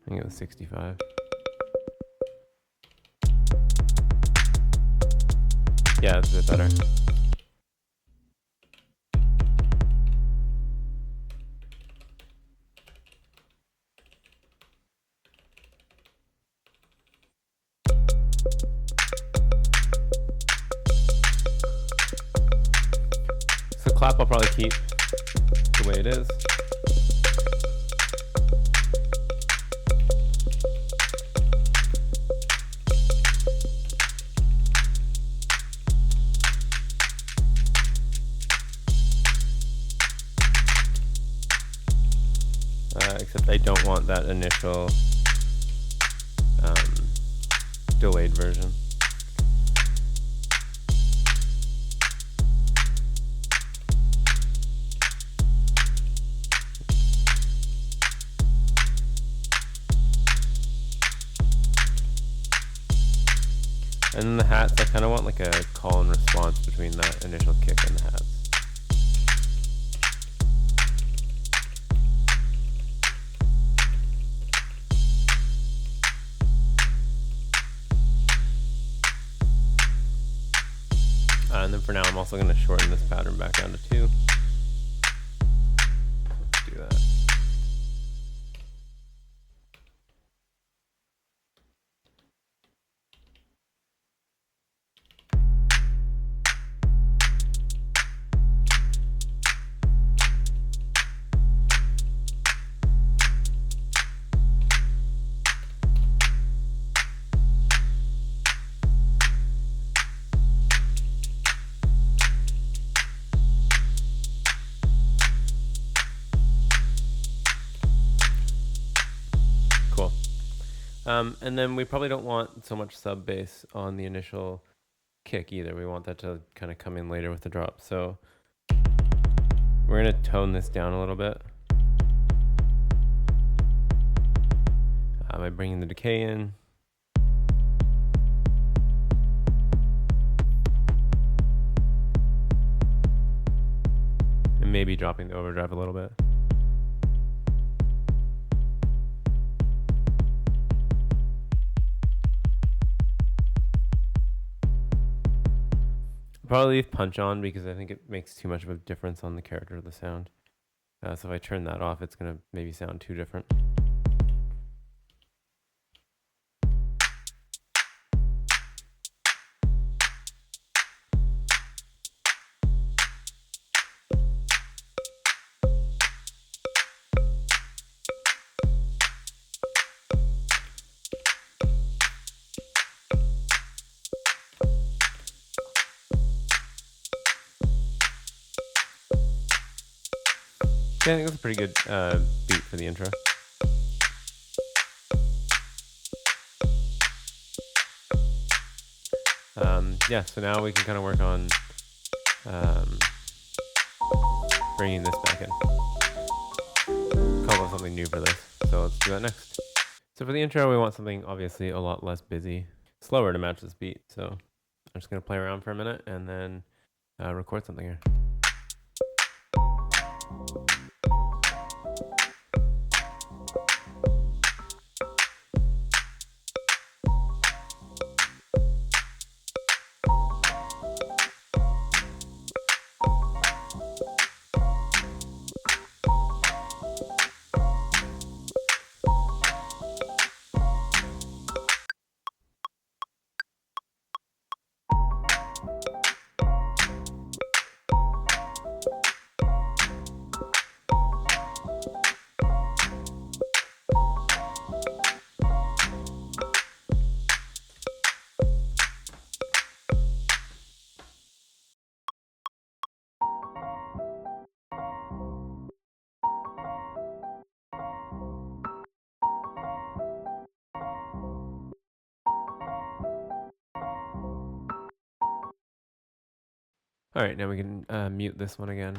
I think it was 65. Yeah, it's a bit better. So clap I'll probably keep the way it is. Except I don't want that initial delayed version. And then the hats, I kind of want like a call and response between that initial kick and the hats. And then for now, I'm also going to shorten this pattern back down to 2. Let's do that. And then we probably don't want so much sub bass on the initial kick either. We want that to kind of come in later with the drop. So we're going to tone this down a little bit by bringing the decay in. And maybe dropping the overdrive a little bit. Probably leave punch on because I think it makes too much of a difference on the character of the sound. So if I turn that off, it's going to maybe sound too different. Yeah, I think that's a pretty good beat for the intro. Yeah, so now we can kind of work on bringing this back in. Call up something new for this. So let's do that next. So for the intro, we want something obviously a lot less busy, slower to match this beat. So I'm just going to play around for a minute and then record something here. All right, now we can mute this one again.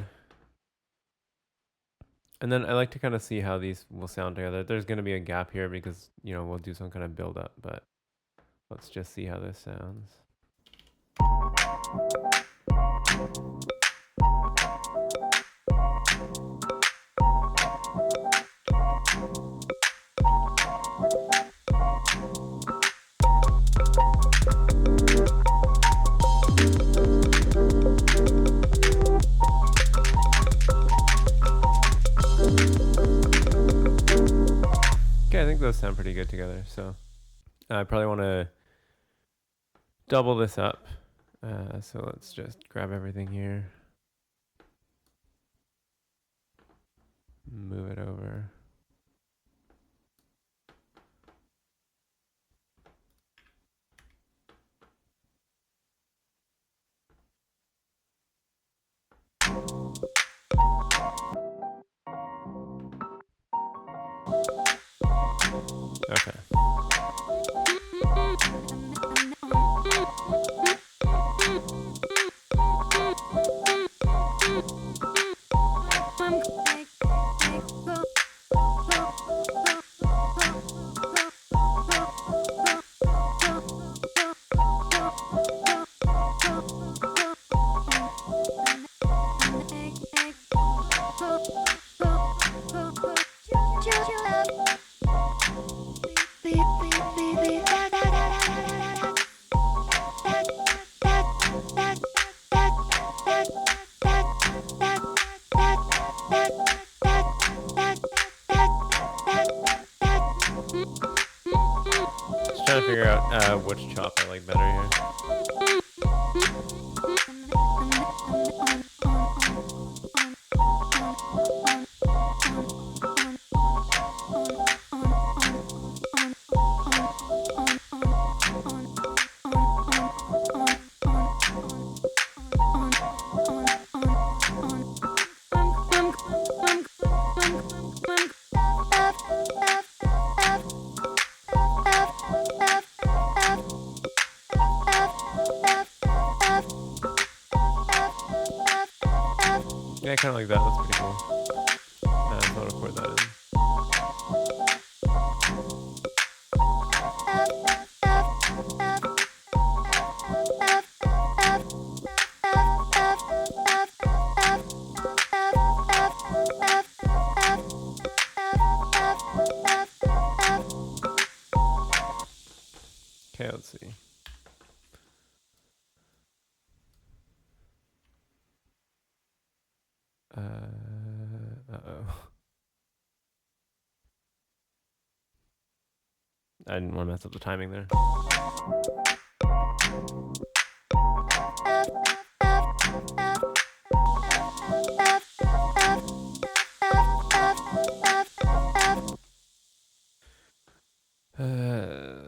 And then I like to kind of see how these will sound together. There's going to be a gap here because, you know, we'll do some kind of build up, but let's just see how this sounds. Okay, I think those sound pretty good together. So I probably want to double this up. So let's just grab everything here. Move it over. Okay. Trying to figure out which chop I like better here. Yeah, I kind of like that. That's pretty cool. So I'll record that in. Okay, let's see. Uh-oh. I didn't want to mess up the timing there.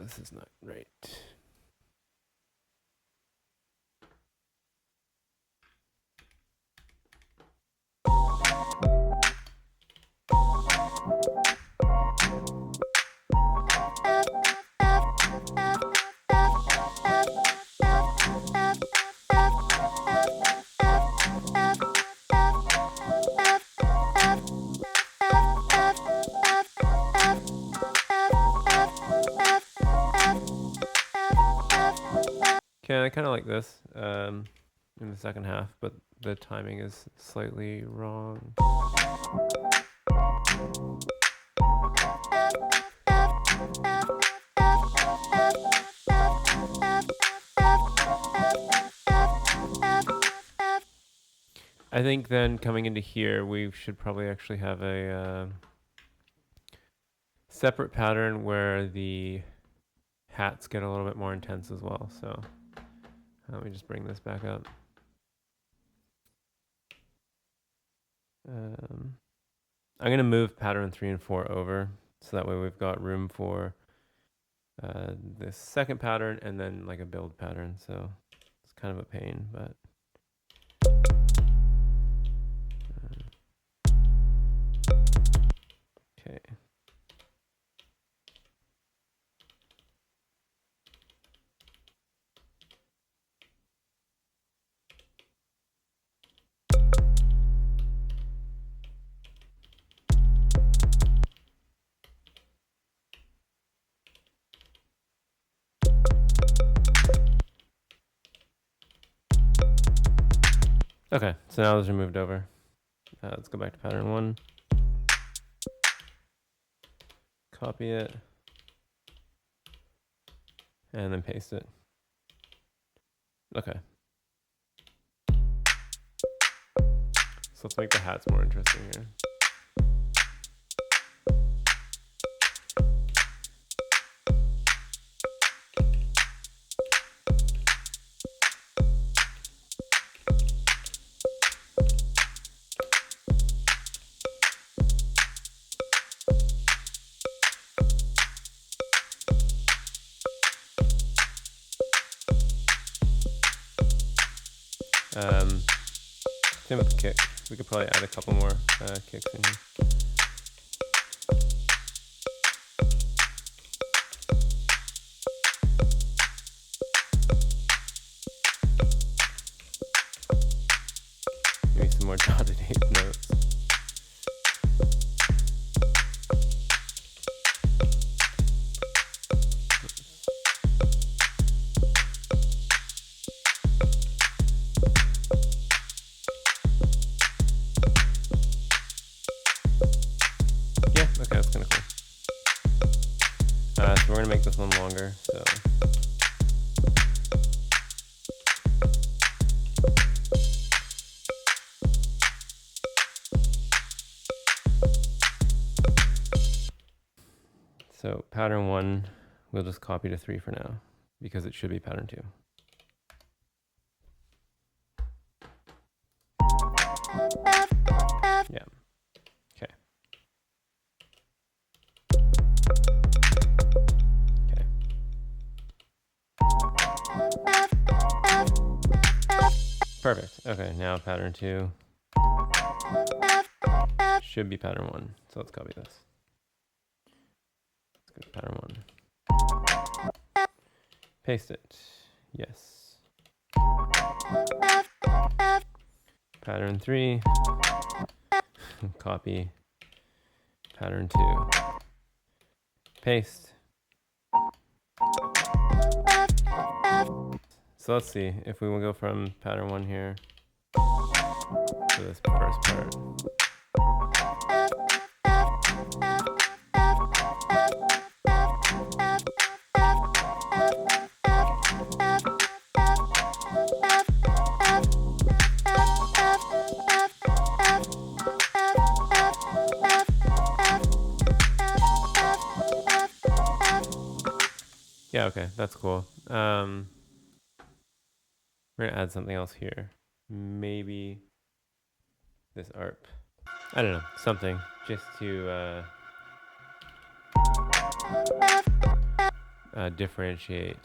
This is not right. Okay, I kind of like this in the second half, but the timing is slightly wrong. I think then coming into here, we should probably actually have a separate pattern where the hats get a little bit more intense as well. So let me just bring this back up. I'm going to move pattern 3 and 4 over, so that way we've got room for this second pattern and then like a build pattern. So it's kind of a pain, but okay. Okay, so now those are moved over. Let's go back to pattern 1. Copy it. And then paste it. Okay. So let's make the hats more interesting here. Same with the kick. We could probably add a couple more kicks in here. Maybe some more dotted eighth notes. Okay, that's kind of cool. So we're gonna make this one longer. So pattern 1, we'll just copy to 3 for now, because it should be pattern 2. Yeah. Okay. Okay. Perfect. Okay, now pattern 2 should be pattern 1. So let's copy this. Let's go to pattern 1. Paste it. Yes. Pattern 3. Copy. Pattern 2. Paste. So let's see if we will go from pattern 1 here to this first part. Yeah, okay, that's cool. We're gonna add something else here. Maybe this ARP. I don't know, something just to differentiate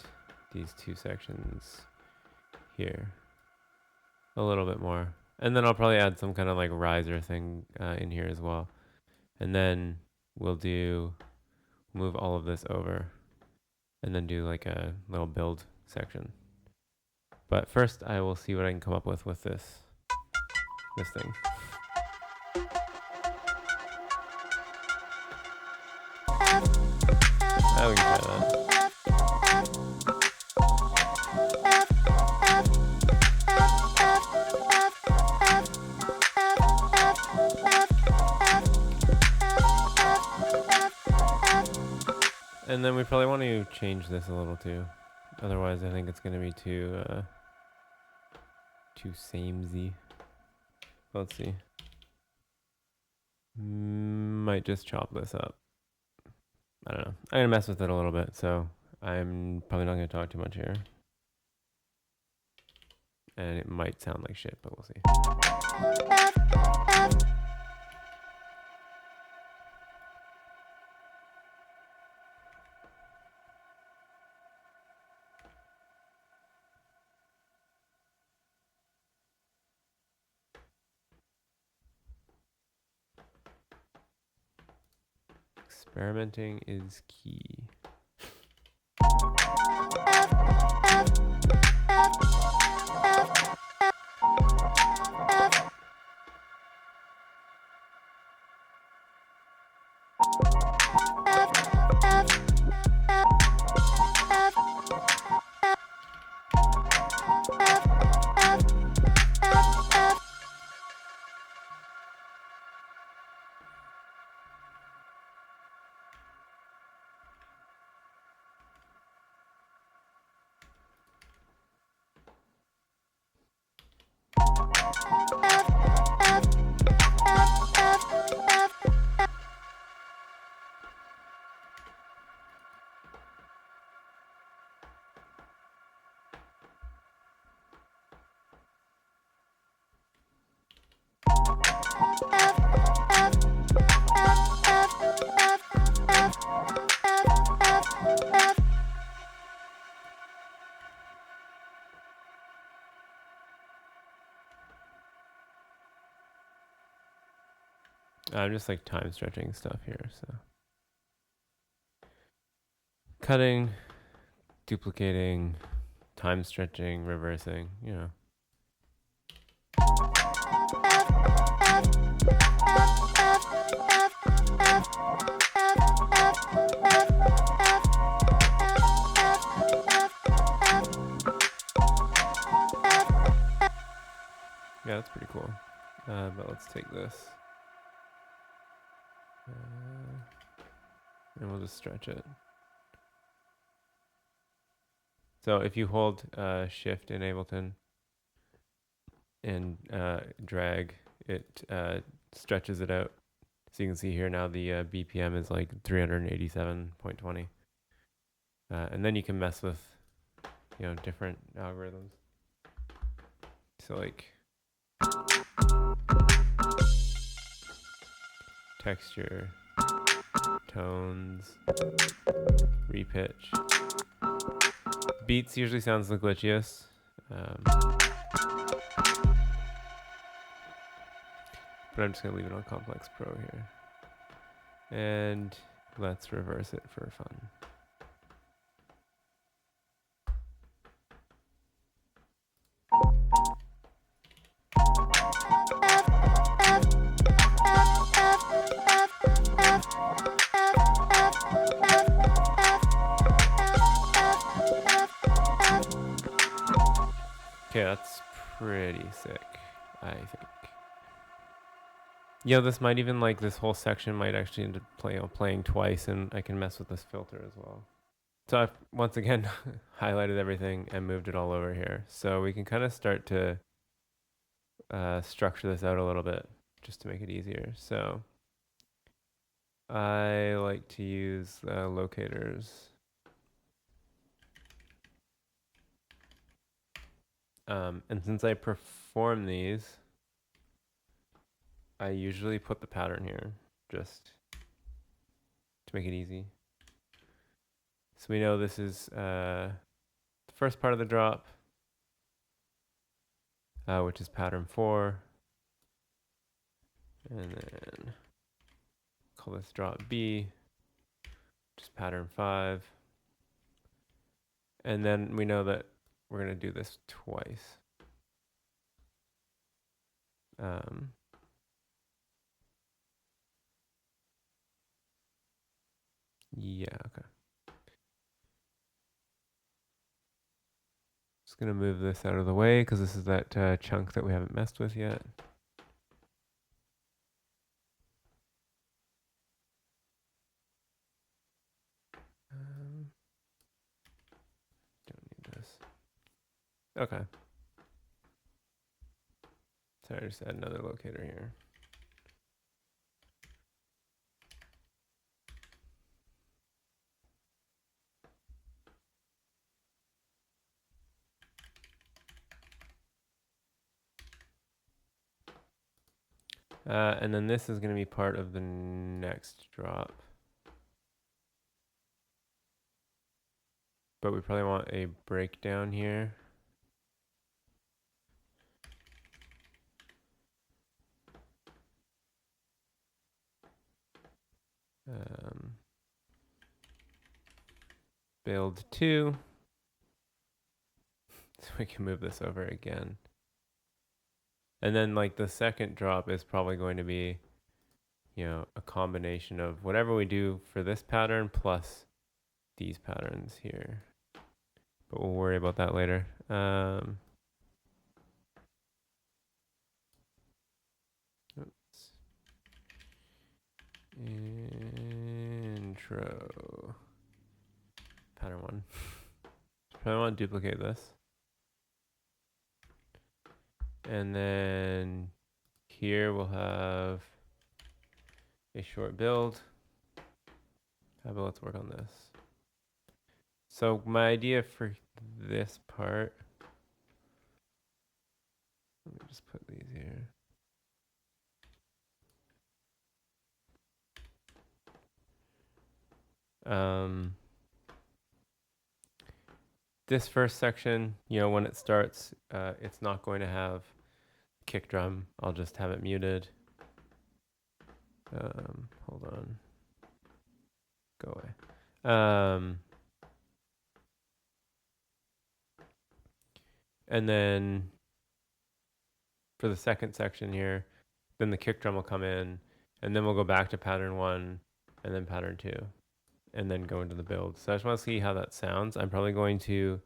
these two sections here a little bit more. And then I'll probably add some kind of like riser thing in here as well. And then we'll move all of this over and then do like a little build section. But first I will see what I can come up with this thing. We can try that. And then we probably want to change this a little too. Otherwise, I think it's going to be too samey. Let's see. Might just chop this up. I don't know. I'm going to mess with it a little bit, so I'm probably not going to talk too much here. And it might sound like shit, but we'll see. Experimenting is key. I'm just like time stretching stuff here, so cutting, duplicating, time stretching, reversing, you know. Yeah, that's pretty cool. But let's take this. And we'll just stretch it. So if you hold Shift in Ableton and drag, it stretches it out. So you can see here now the BPM is like 387.20. And then you can mess with, you know, different algorithms. So like texture, tones, repitch. Beats usually sounds the glitchiest. But I'm just gonna leave it on Complex Pro here. And let's reverse it for fun. Okay, that's pretty sick, I think. Yeah, this might even, like, this whole section might actually end up playing twice, and I can mess with this filter as well. So I've, once again, highlighted everything and moved it all over here. So we can kind of start to structure this out a little bit, just to make it easier. So I like to use locators. And since I perform these, I usually put the pattern here, just to make it easy. So we know this is the first part of the drop, which is pattern 4. And then call this drop B, which is pattern 5. And then we know that we're going to do this twice. Yeah, okay. Just going to move this out of the way because this is that chunk that we haven't messed with yet. Okay. So I just add another locator here. And then this is going to be part of the next drop. But we probably want a breakdown here. Build 2. So we can move this over again. And then like the second drop is probably going to be, you know, a combination of whatever we do for this pattern plus these patterns here. But we'll worry about that later. Oops. Intro. Pattern 1. Probably want to duplicate this. And then here we'll have a short build. How about let's work on this. So my idea for this part, let me just put these here. This first section, you know, when it starts, it's not going to have kick drum. I'll just have it muted. Hold on. Go away. And then for the second section here, then the kick drum will come in, and then we'll go back to pattern 1 and then pattern 2, and then go into the build. So I just want to see how that sounds. I'm probably going to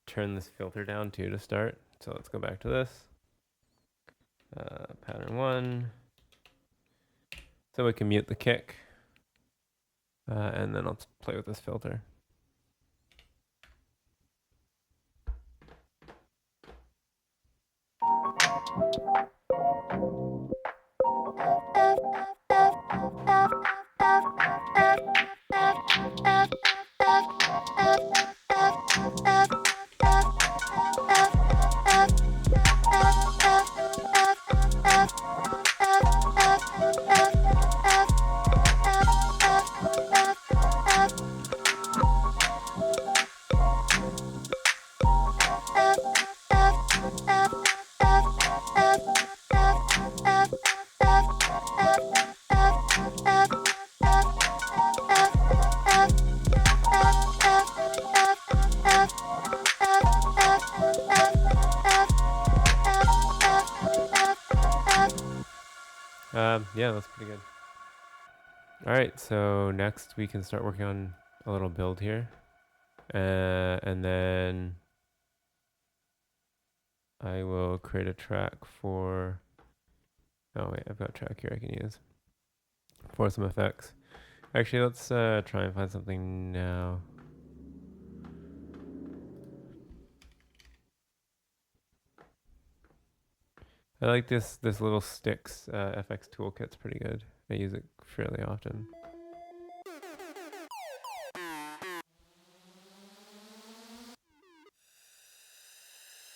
turn this filter down too to start. So let's go back to this. Pattern 1. So we can mute the kick. And then I'll play with this filter. Yeah, that's pretty good. All right, so next we can start working on a little build here. And then I will create a track for, oh wait, I've got a track here I can use for some effects. Actually, let's try and find something now. I like this little sticks FX toolkit's pretty good. I use it fairly often.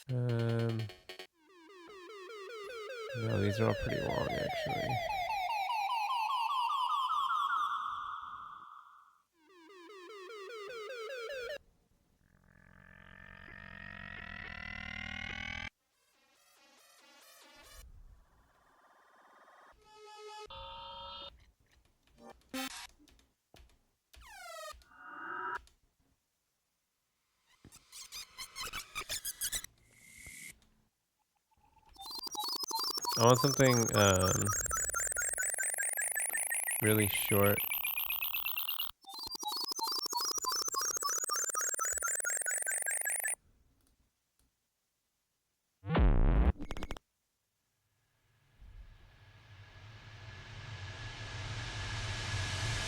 No, these are all pretty long actually. I want something really short.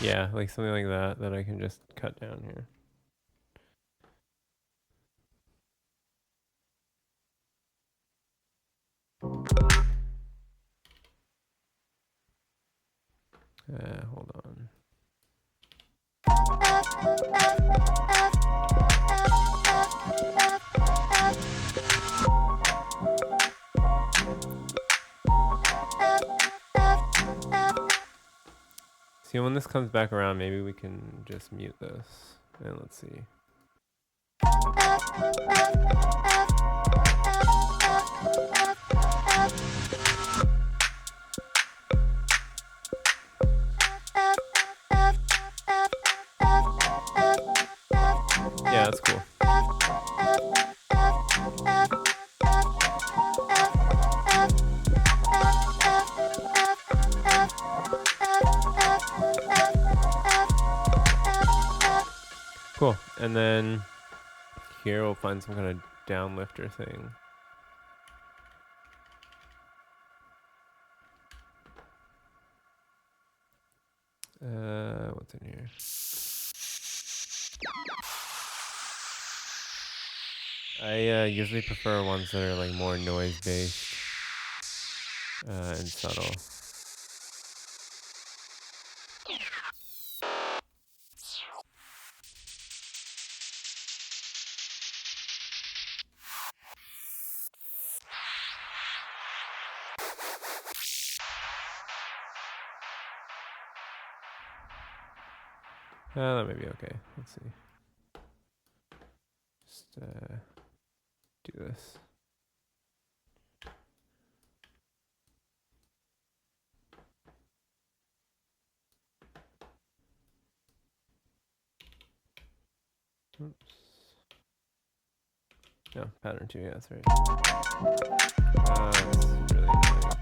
Yeah, like something like that I can just cut down here. Hold on. See, when this comes back around, maybe we can just mute this. And let's see. Yeah, that's cool. Cool. And then here we'll find some kind of downlifter thing. What's in here? I usually prefer ones that are like more noise based and subtle. That may be okay. Let's see. Just do this. Oops. No, pattern 2, yeah, that's right. That's really annoying.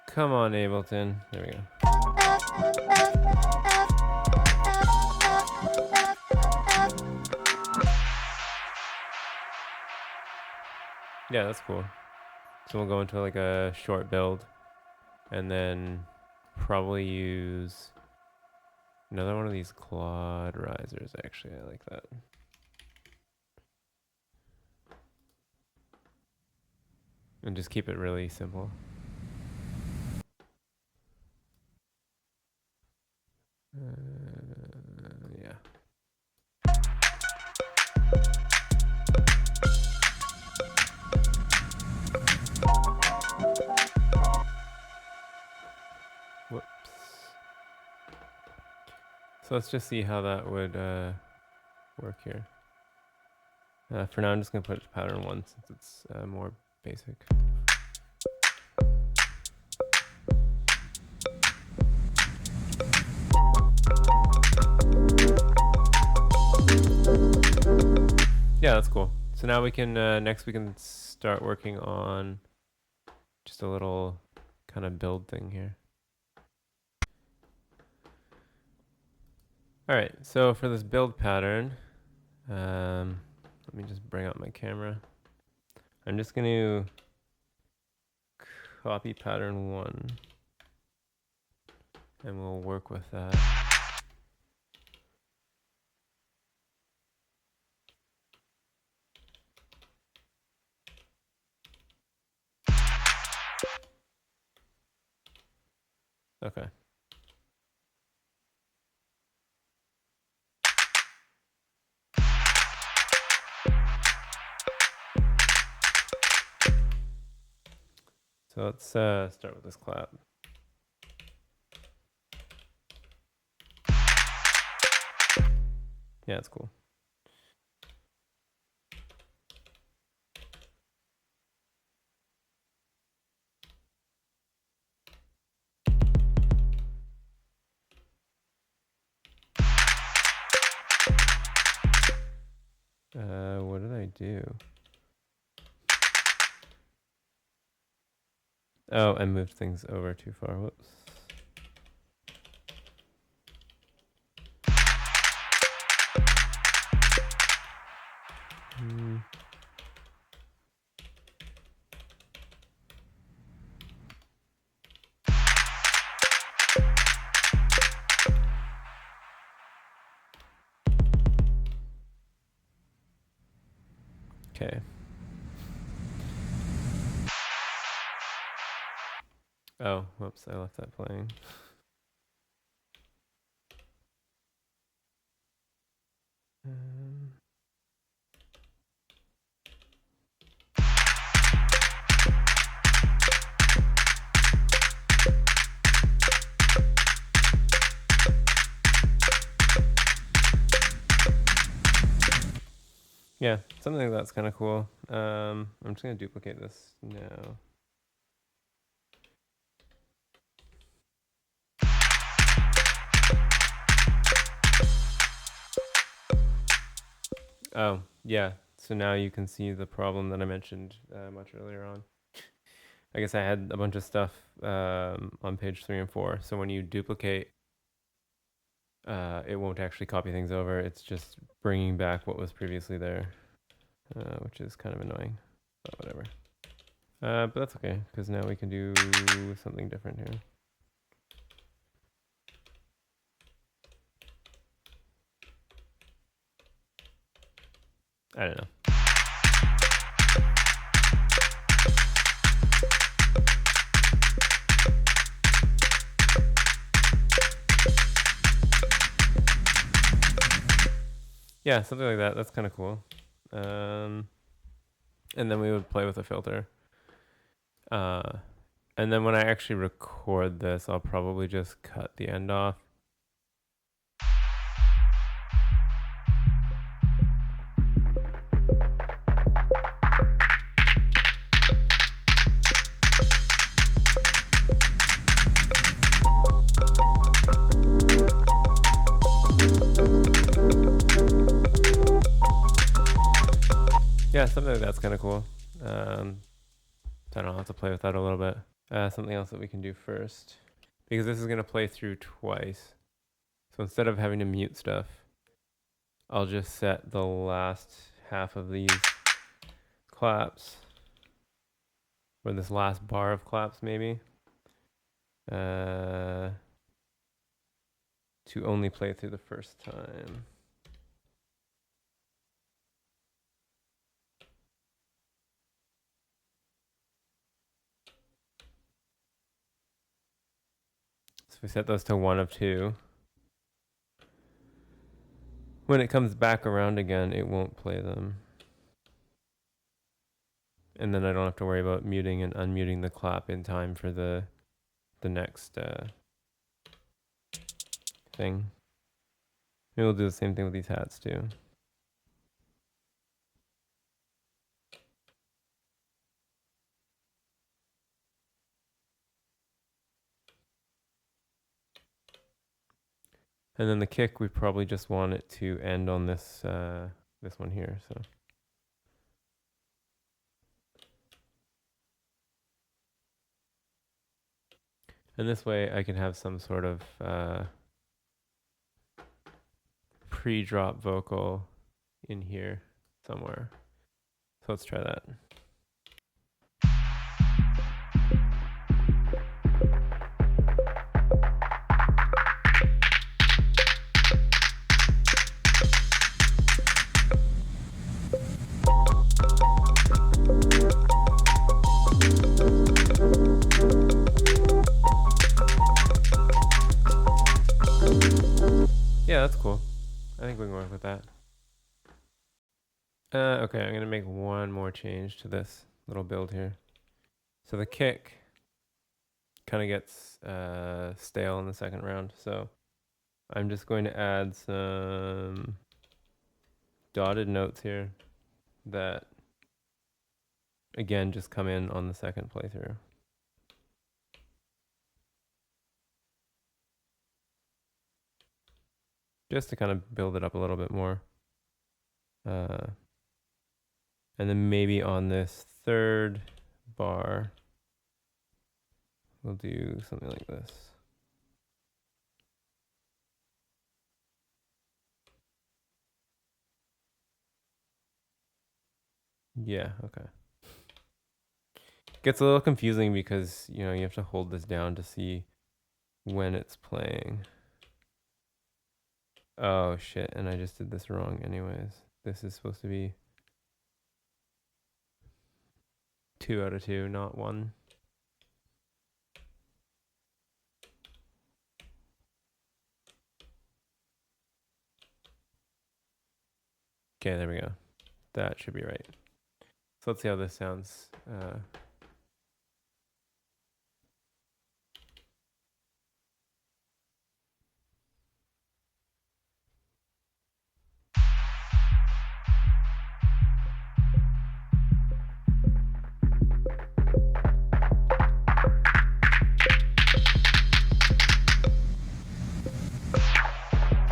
Come on, Ableton. There we go. Yeah, that's cool. So we'll go into like a short build and then probably use another one of these quad risers. Actually, I like that. And just keep it really simple. Yeah. Whoops. So let's just see how that would work here. For now, I'm just going to put pattern 1 since it's more basic. Yeah, that's cool. So now we can, next we can start working on just a little kind of build thing here. All right, so for this build pattern, let me just bring up my camera. I'm just going to copy pattern 1 and we'll work with that. Okay. So let's start with this clap. Yeah, it's cool. What did I do? Oh, I moved things over too far. Whoops. Okay. Oh, whoops, I left that playing. Yeah, something like that's kind of cool. I'm just gonna duplicate this now. Oh, yeah. So now you can see the problem that I mentioned much earlier on. I guess I had a bunch of stuff on page 3 and 4. So when you duplicate, it won't actually copy things over. It's just bringing back what was previously there, which is kind of annoying, but whatever. But that's okay, because now we can do something different here. I don't know. Yeah, something like that. That's kind of cool. And then we would play with a filter. And then when I actually record this, I'll probably just cut the end off. Yeah, something like that's kind of cool. So I'll have to play with that a little bit. Something else that we can do first, because this is going to play through twice. So instead of having to mute stuff, I'll just set the last half of these claps, or this last bar of claps maybe, to only play through the first time. So we set those to 1 of 2. When it comes back around again, it won't play them. And then I don't have to worry about muting and unmuting the clap in time for the next thing. Maybe we'll do the same thing with these hats too. And then the kick, we probably just want it to end on this this one here. So. And this way I can have some sort of pre-drop vocal in here somewhere. So let's try that. Yeah, that's cool. I think we can work with that. Okay, I'm going to make one more change to this little build here. So the kick kind of gets stale in the second round. So I'm just going to add some dotted notes here that, again, just come in on the second playthrough. Just to kind of build it up a little bit more. And then maybe on this third bar, we'll do something like this. Yeah, okay. Gets a little confusing because, you know, you have to hold this down to see when it's playing. Oh shit, and I just did this wrong anyways. This is supposed to be 2 out of 2, not 1. Okay, there we go. That should be right. So let's see how this sounds.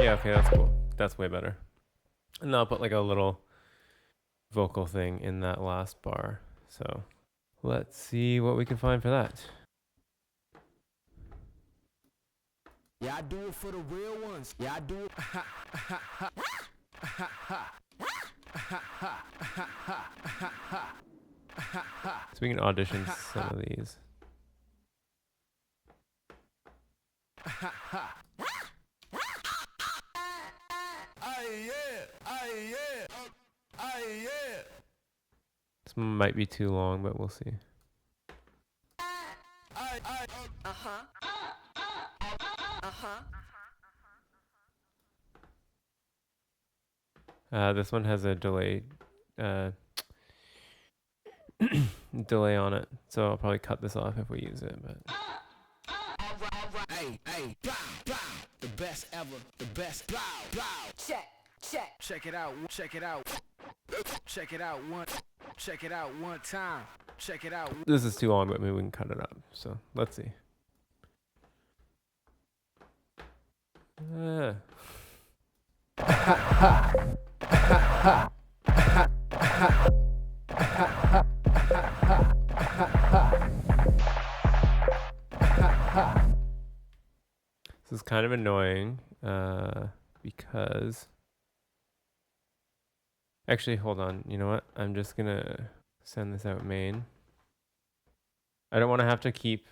yeah, okay, that's cool. That's way better. And I'll put like a little vocal thing in that last bar. So let's see what we can find for that. Yeah, I do it for the real ones. Yeah, I do it. So we can audition some of these. This might be too long, but we'll see. This one has a delay delay on it, so I'll probably cut this off if we use it. But Hey, the best ever, the best. Check it out, check it out, check it out one time. Check it out. this is too long, but maybe we can cut it up. So let's see. This is kind of annoying because actually, hold on. You know what? I'm just gonna send this out main. I don't want to have to keep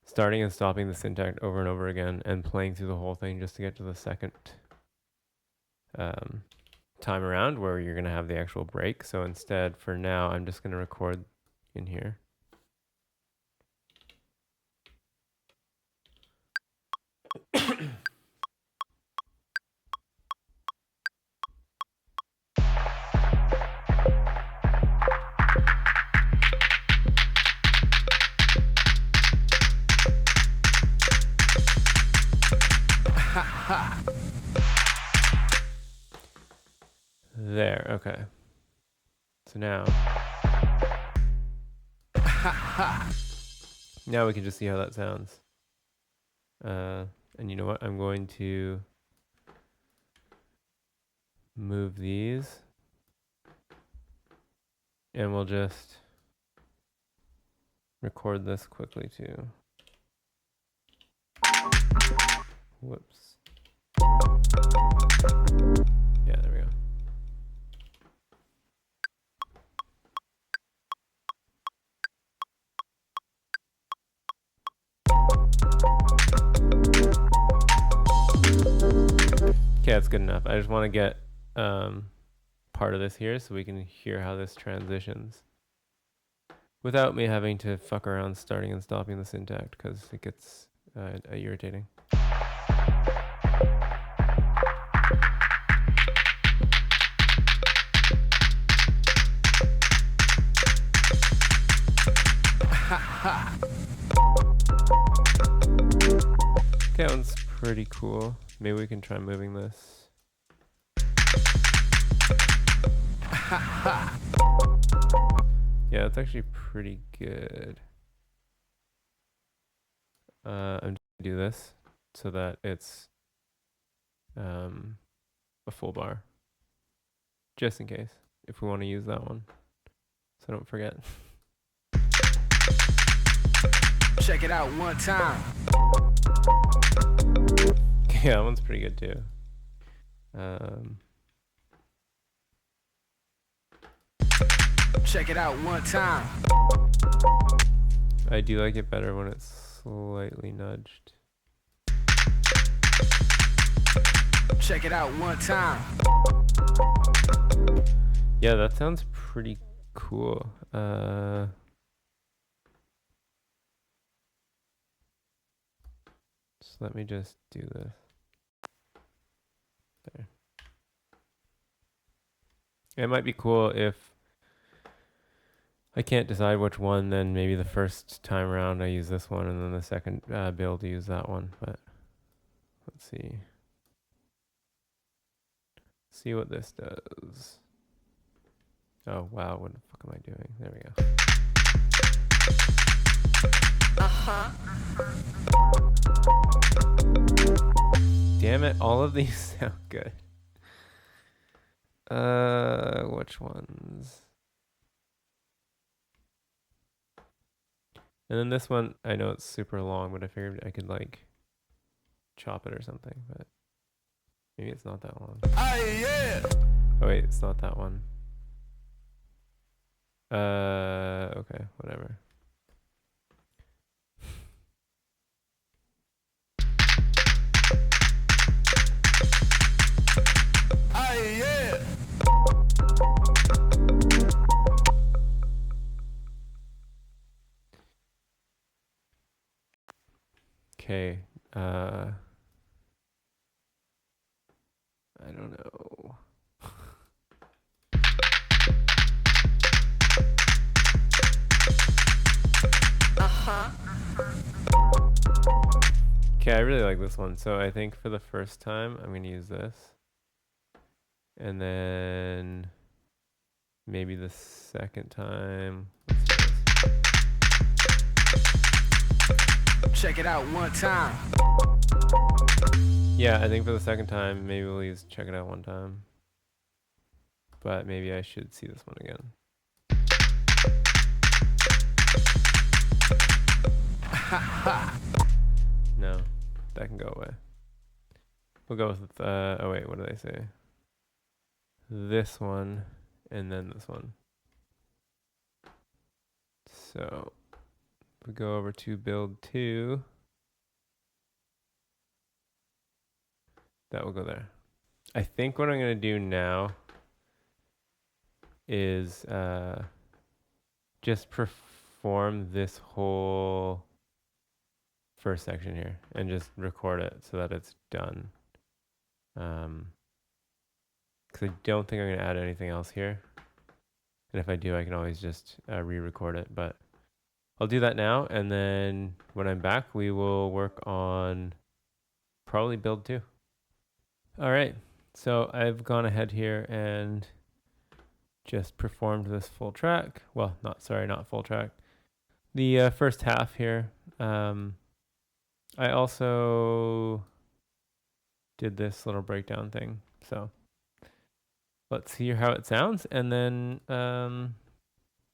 starting and stopping the Syntakt over and over again and playing through the whole thing just to get to the second time around where you're gonna have the actual break. So instead, for now, I'm just gonna record in here. There, okay. So now we can just see how that sounds. And you know what? I'm going to move these and we'll just record this quickly too. Whoops. Yeah, there we go. Okay, that's good enough. I just want to get part of this here so we can hear how this transitions without me having to fuck around starting and stopping the Syntakt because it gets irritating. Okay, that one's pretty cool. Maybe we can try moving this. Yeah, it's actually pretty good. I'm just gonna do this so that it's a full bar, just in case if we want to use that one, so don't forget. Check it out one time. Yeah, that one's pretty good too. Check it out one time. I do like it better when it's slightly nudged. Check it out one time. Yeah, that sounds pretty cool. So let me just do this. There. It might be cool if I can't decide which one, then maybe the first time around I use this one and then the second build use that one. But let's see. See what this does. Oh wow, what the fuck am I doing? There we go. Damn it, all of these sound good. Which ones? And then this one, I know it's super long, but I figured I could like chop it or something, but maybe it's not that long. yeah. Oh wait, it's not that one. Okay, whatever. Yeah. Okay, I don't know. Okay, I really like this one. So I think for the first time, I'm going to use this. And then maybe the second time. Let's do this. Check it out one time. Yeah, I think for the second time, maybe we'll use check it out one time. But maybe I should see this one again. No, that can go away. We'll go with, oh wait, what did I say? This one, and then this one. So, if we go over to build 2, that will go there. I think what I'm going to do now is just perform this whole first section here and just record it so that it's done. Because I don't think I'm going to add anything else here. And if I do, I can always just re-record it. But I'll do that now. And then when I'm back, we will work on probably build 2. All right. So I've gone ahead here and just performed this full track. Well, not full track. The first half here. I also did this little breakdown thing. So let's hear how it sounds. And then I'm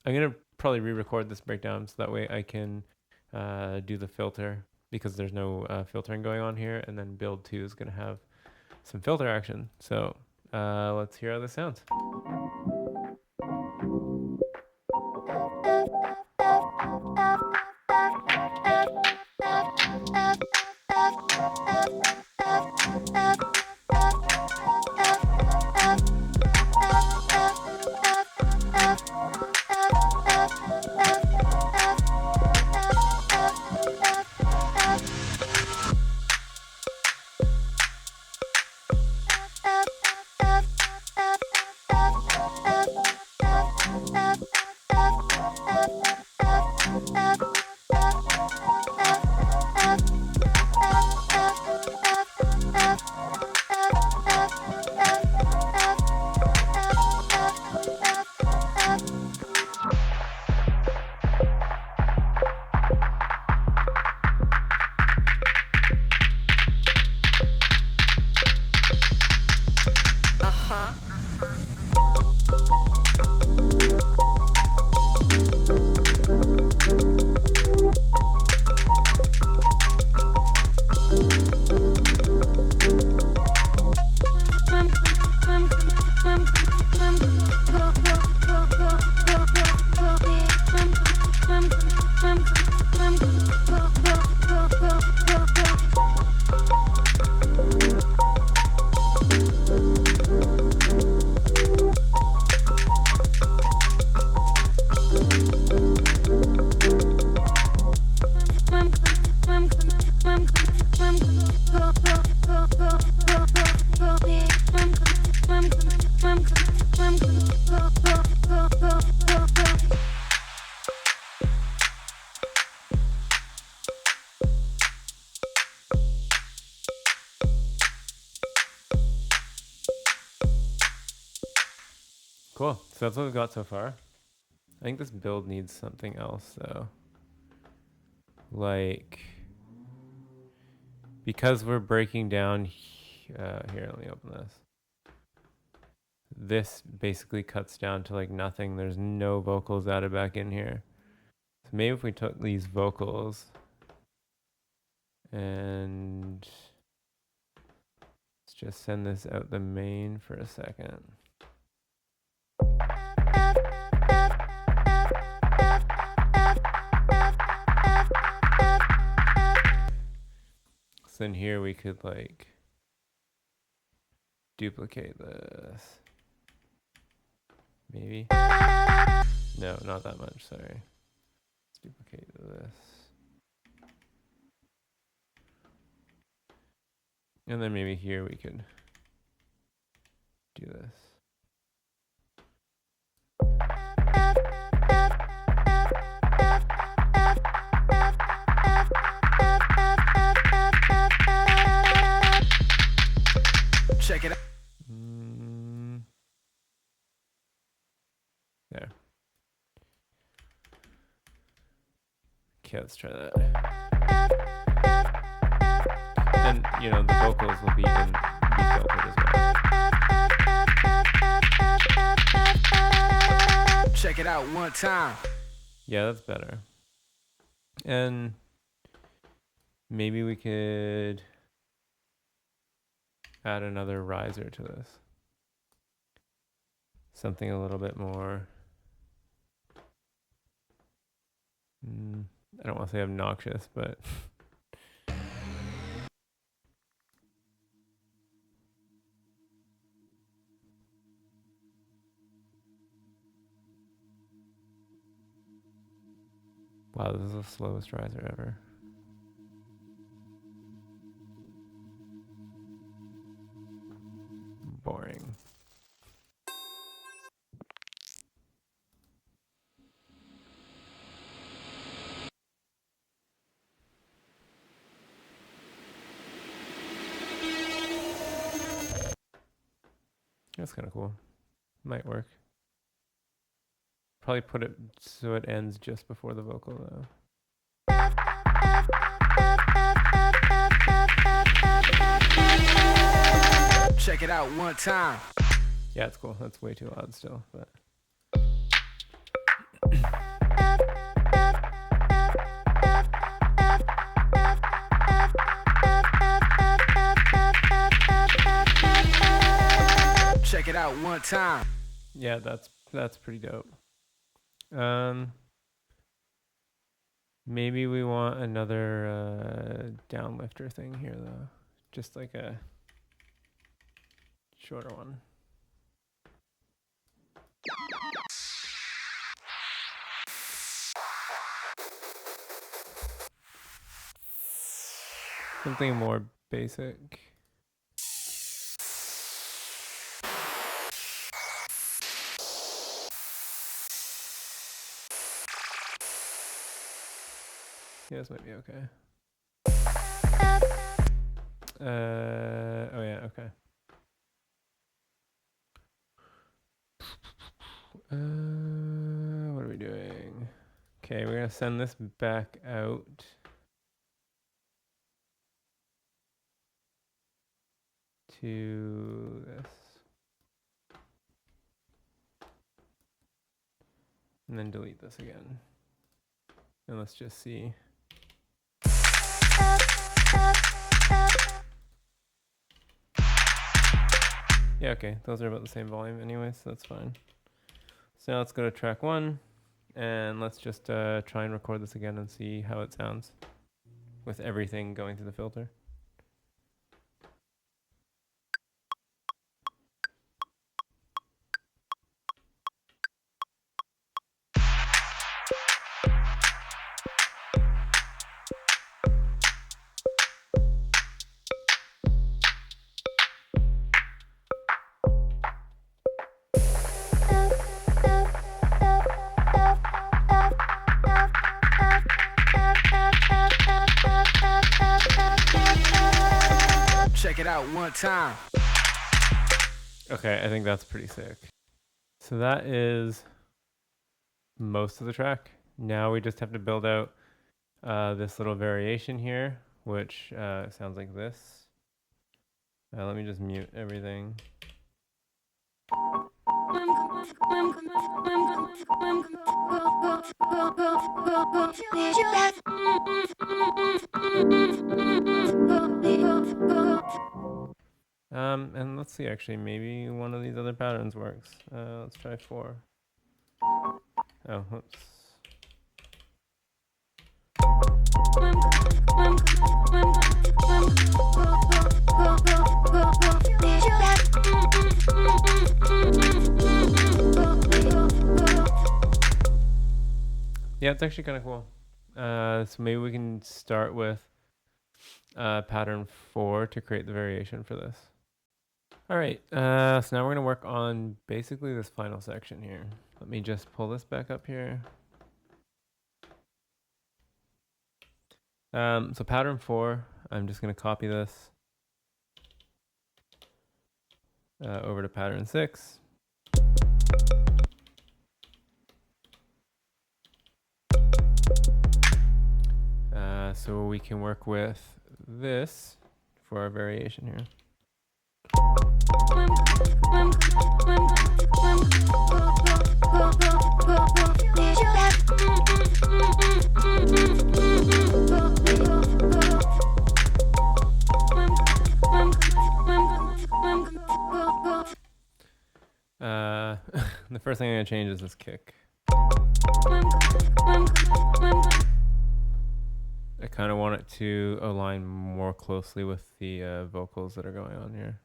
going to probably re-record this breakdown so that way I can do the filter because there's no filtering going on here. And then build 2 is going to have some filter action. So let's hear how this sounds. Cool. So that's what we've got so far. I think this build needs something else though. Like, because we're breaking down here, let me open this. This basically cuts down to like nothing. There's no vocals added back in here. So maybe if we took these vocals and let's just send this out the main for a second. So in here we could like duplicate this. Maybe. No, not that much, sorry. Let's duplicate this. And then maybe here we could do this. Check it out. There. Okay, let's try that. And, you know, the vocals will be in refiltered as well. Check it out one time. Yeah, that's better. And maybe we could add another riser to this. Something a little bit more, I don't want to say obnoxious, but wow, this is the slowest riser ever. Boring. That's kind of cool. Might work. Probably put it so it ends just before the vocal though. Check it out one time. Yeah, it's cool. That's way too loud still, but Check it out one time. yeah, that's pretty dope. Maybe we want another downlifter thing here though. Just like a shorter one. Something more basic. Yeah, this might be okay. Oh yeah, okay. What are we doing? Okay, we're gonna send this back out. To this. And then delete this again. And let's just see. Yeah, okay, those are about the same volume anyway, so that's fine. So now let's go to track 1, and let's just try and record this again and see how it sounds with everything going through the filter. Check it out one time. Okay, I think that's pretty sick. So that is most of the track. Now we just have to build out this little variation here, which sounds like this. Let me just mute everything. And let's see, actually, maybe one of these other patterns works. Let's try 4. Oh, whoops. Yeah, it's actually kind of cool. So maybe we can start with pattern 4 to create the variation for this. All right, so now we're going to work on basically this final section here. Let me just pull this back up here. So pattern 4, I'm just going to copy this over to pattern 6. So we can work with this for our variation here. The first thing I'm going to change is this kick. I kind of want it to align more closely with the vocals that are going on here.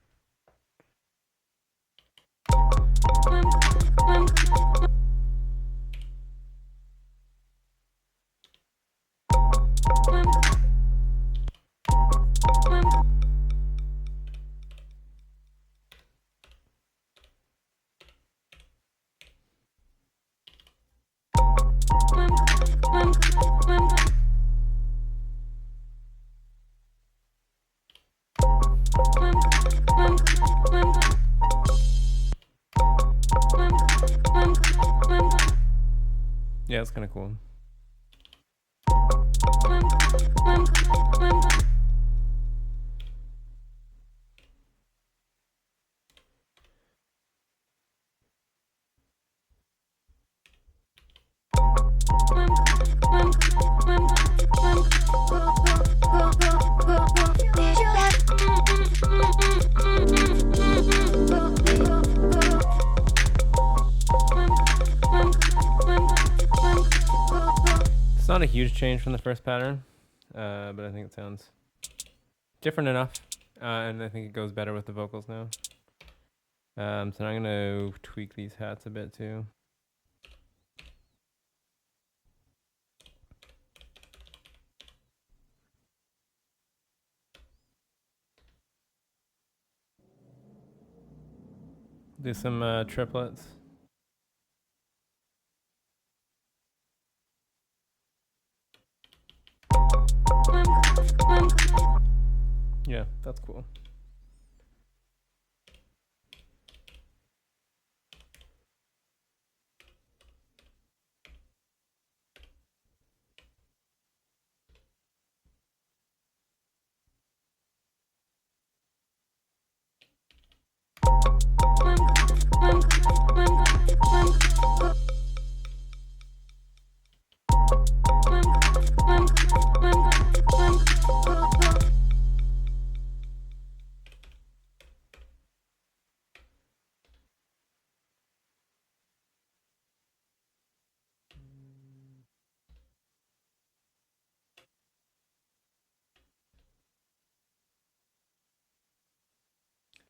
Yeah, it's kind of cool. It's not a huge change from the first pattern, but I think it sounds different enough, and I think it goes better with the vocals now. So now I'm going to tweak these hats a bit too. Do some triplets. Yeah, that's cool.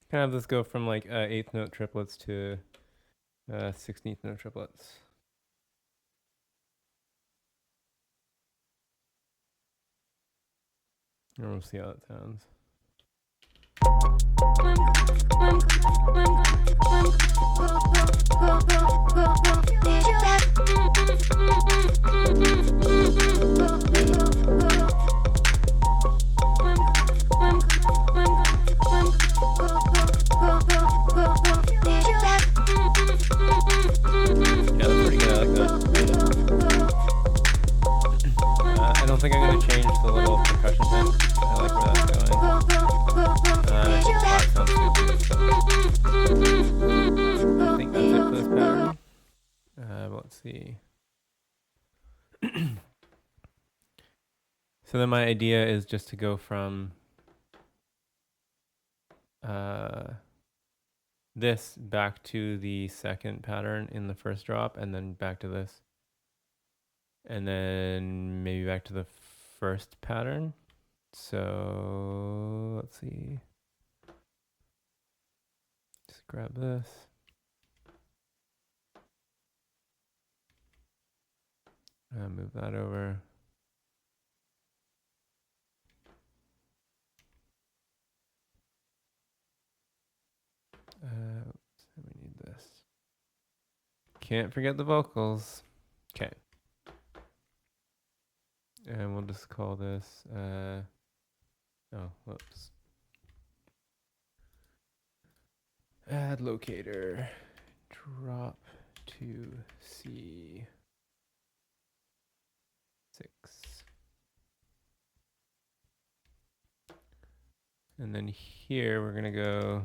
Can I have this go from like 8th note triplets to 16th note triplets? And we'll see how that sounds. Yeah, that's pretty good. I like that. I don't think I'm going to change the little percussion bit. I like where that's going. see. So then my idea is just to go from this back to the second pattern in the first drop, and then back to this. And then maybe back to the first pattern. So let's see. Just grab this. Move that over. Oops, we need this. Can't forget the vocals. Okay. And we'll just call this, oh, whoops. Add locator, drop to C6. And then here we're gonna go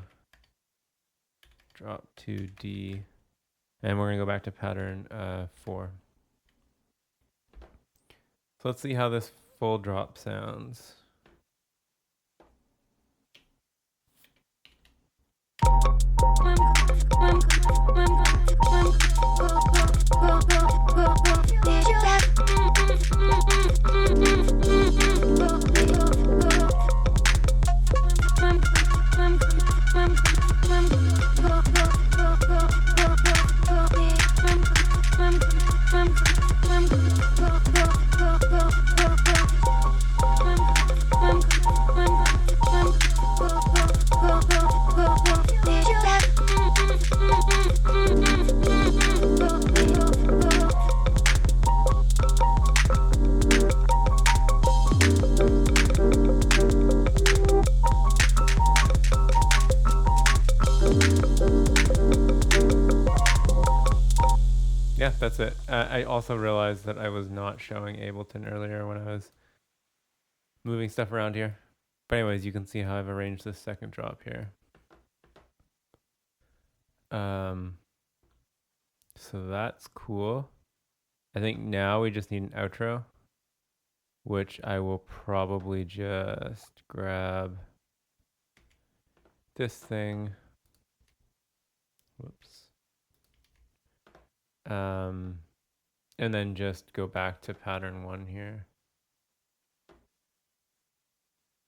drop to D, and we're gonna go back to pattern 4. So let's see how this full drop sounds. Yeah, that's it. I also realized that I was not showing Ableton earlier when I was moving stuff around here. But anyways, you can see how I've arranged this second drop here. So that's cool. I think now we just need an outro, which I will probably just grab this thing. Whoops. And then just go back to pattern 1 here.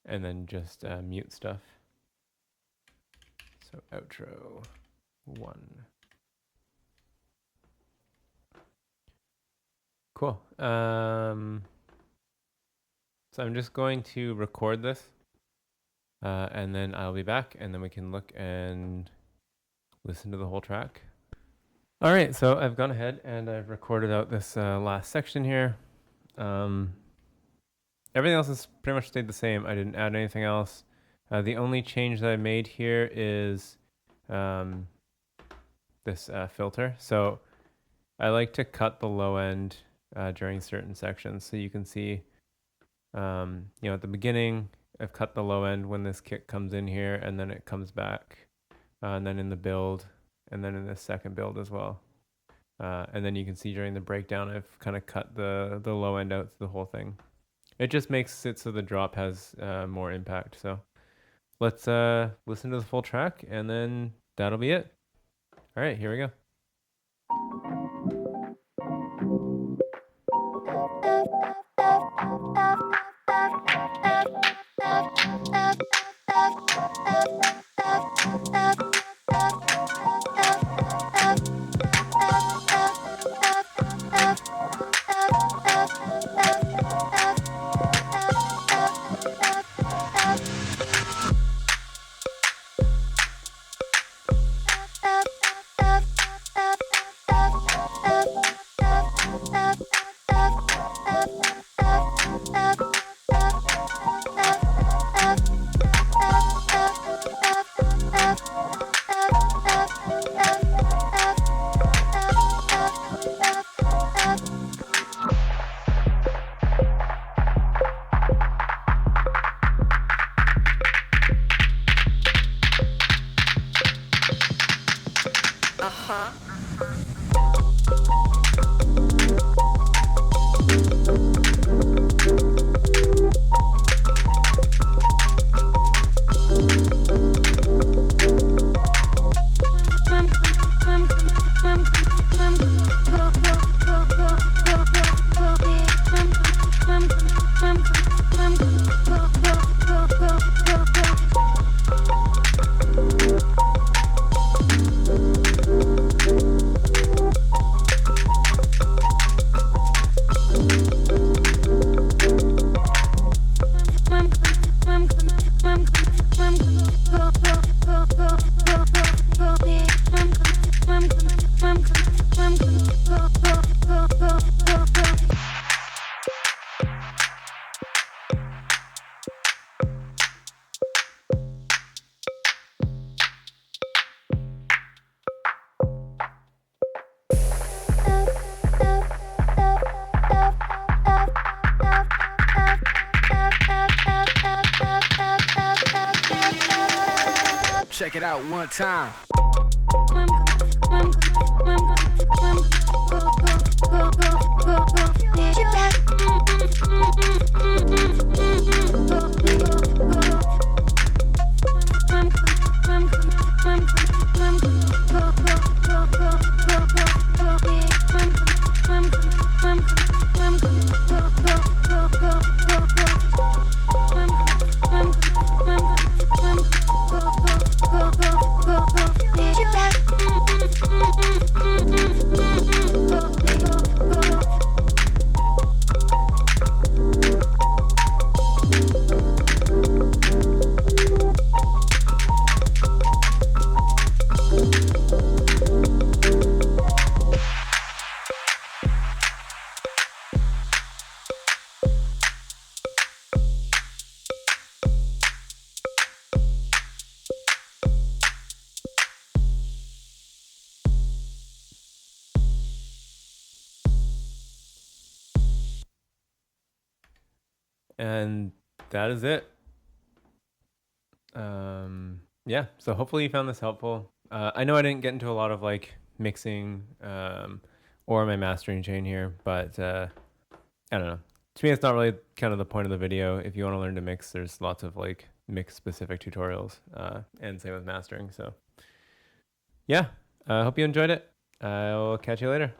And then just mute stuff. So outro 1. Cool. So I'm just going to record this, and then I'll be back, and then we can look and listen to the whole track. All right, so I've gone ahead and I've recorded out this last section here. Everything else has pretty much stayed the same. I didn't add anything else. The only change that I made here is this filter. So I like to cut the low end during certain sections. So you can see, at the beginning, I've cut the low end when this kick comes in here, and then it comes back, and then in the build, and then in the second build as well. And then you can see during the breakdown, I've kind of cut the low end out to the whole thing. It just makes it so the drop has more impact. So let's listen to the full track, and then that'll be it. All right, here we go. check it out one time. And that is it. Yeah, so hopefully you found this helpful. I know I didn't get into a lot of like mixing or my mastering chain here, but I don't know. To me, it's not really kind of the point of the video. If you want to learn to mix, there's lots of like mix specific tutorials and same with mastering. So yeah, I hope you enjoyed it. I'll catch you later.